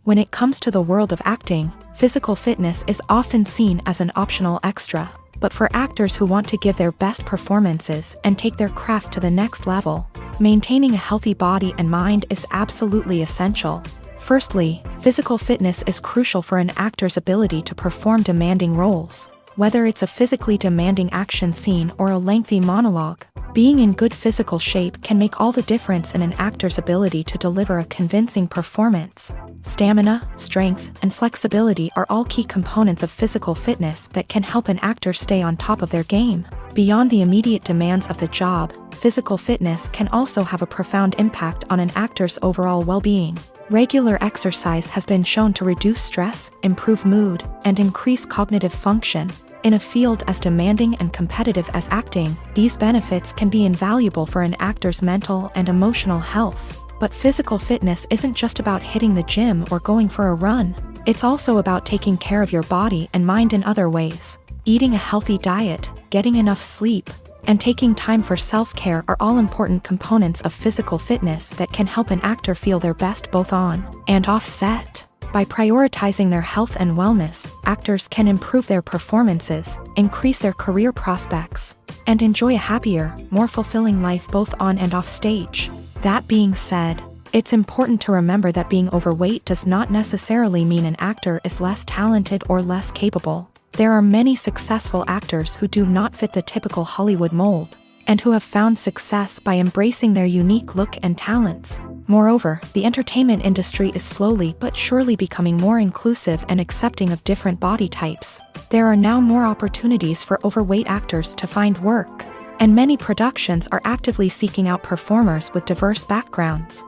When it comes to the world of acting, physical fitness is often seen as an optional extra, but for actors who want to give their best performances and take their craft to the next level, maintaining a healthy body and mind is absolutely essential. Firstly, physical fitness is crucial for an actor's ability to perform demanding roles. Whether it's a physically demanding action scene or a lengthy monologue, being in good physical shape can make all the difference in an actor's ability to deliver a convincing performance. Stamina, strength, and flexibility are all key components of physical fitness that can help an actor stay on top of their game. Beyond the immediate demands of the job, physical fitness can also have a profound impact on an actor's overall well-being. Regular exercise has been shown to reduce stress, improve mood, and increase cognitive function. In a field as demanding and competitive as acting, these benefits can be invaluable for an actor's mental and emotional health. But physical fitness isn't just about hitting the gym or going for a run. It's also about taking care of your body and mind in other ways. Eating a healthy diet, getting enough sleep, and taking time for self-care are all important components of physical fitness that can help an actor feel their best both on and off set. By prioritizing their health and wellness, actors can improve their performances, increase their career prospects, and enjoy a happier, more fulfilling life both on and off stage. That being said, it's important to remember that being overweight does not necessarily mean an actor is less talented or less capable. There are many successful actors who do not fit the typical Hollywood mold, and who have found success by embracing their unique look and talents. Moreover, the entertainment industry is slowly but surely becoming more inclusive and accepting of different body types. There are now more opportunities for overweight actors to find work, and many productions are actively seeking out performers with diverse backgrounds.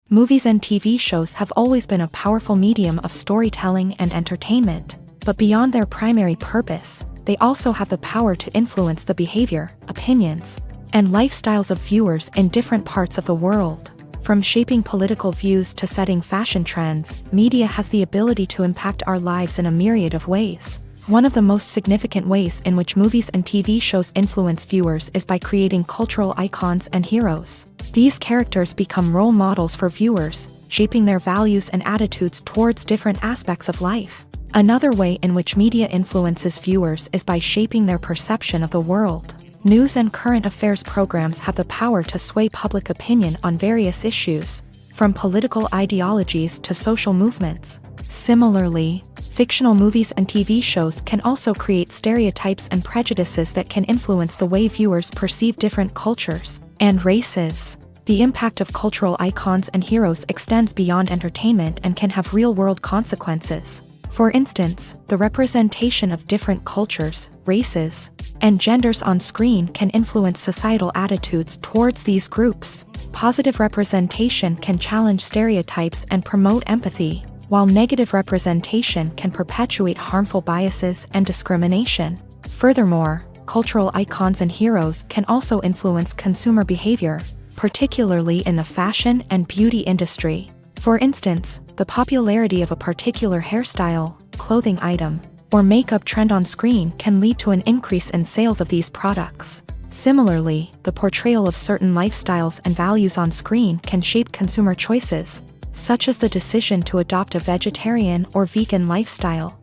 Movies and TV shows have always been a powerful medium of storytelling and entertainment, but beyond their primary purpose, they also have the power to influence the behavior, opinions, and lifestyles of viewers in different parts of the world. From shaping political views to setting fashion trends, media has the ability to impact our lives in a myriad of ways. One of the most significant ways in which movies and TV shows influence viewers is by creating cultural icons and heroes. These characters become role models for viewers, shaping their values and attitudes towards different aspects of life. Another way in which media influences viewers is by shaping their perception of the world. News and current affairs programs have the power to sway public opinion on various issues, from political ideologies to social movements. Similarly, fictional movies and TV shows can also create stereotypes and prejudices that can influence the way viewers perceive different cultures and races. The impact of cultural icons and heroes extends beyond entertainment and can have real-world consequences. For instance, the representation of different cultures, races, and genders on screen can influence societal attitudes towards these groups. Positive representation can challenge stereotypes and promote empathy, while negative representation can perpetuate harmful biases and discrimination. Furthermore, cultural icons and heroes can also influence consumer behavior, particularly in the fashion and beauty industry. For instance, the popularity of a particular hairstyle, clothing item, or makeup trend on screen can lead to an increase in sales of these products. Similarly, the portrayal of certain lifestyles and values on screen can shape consumer choices, such as the decision to adopt a vegetarian or vegan lifestyle.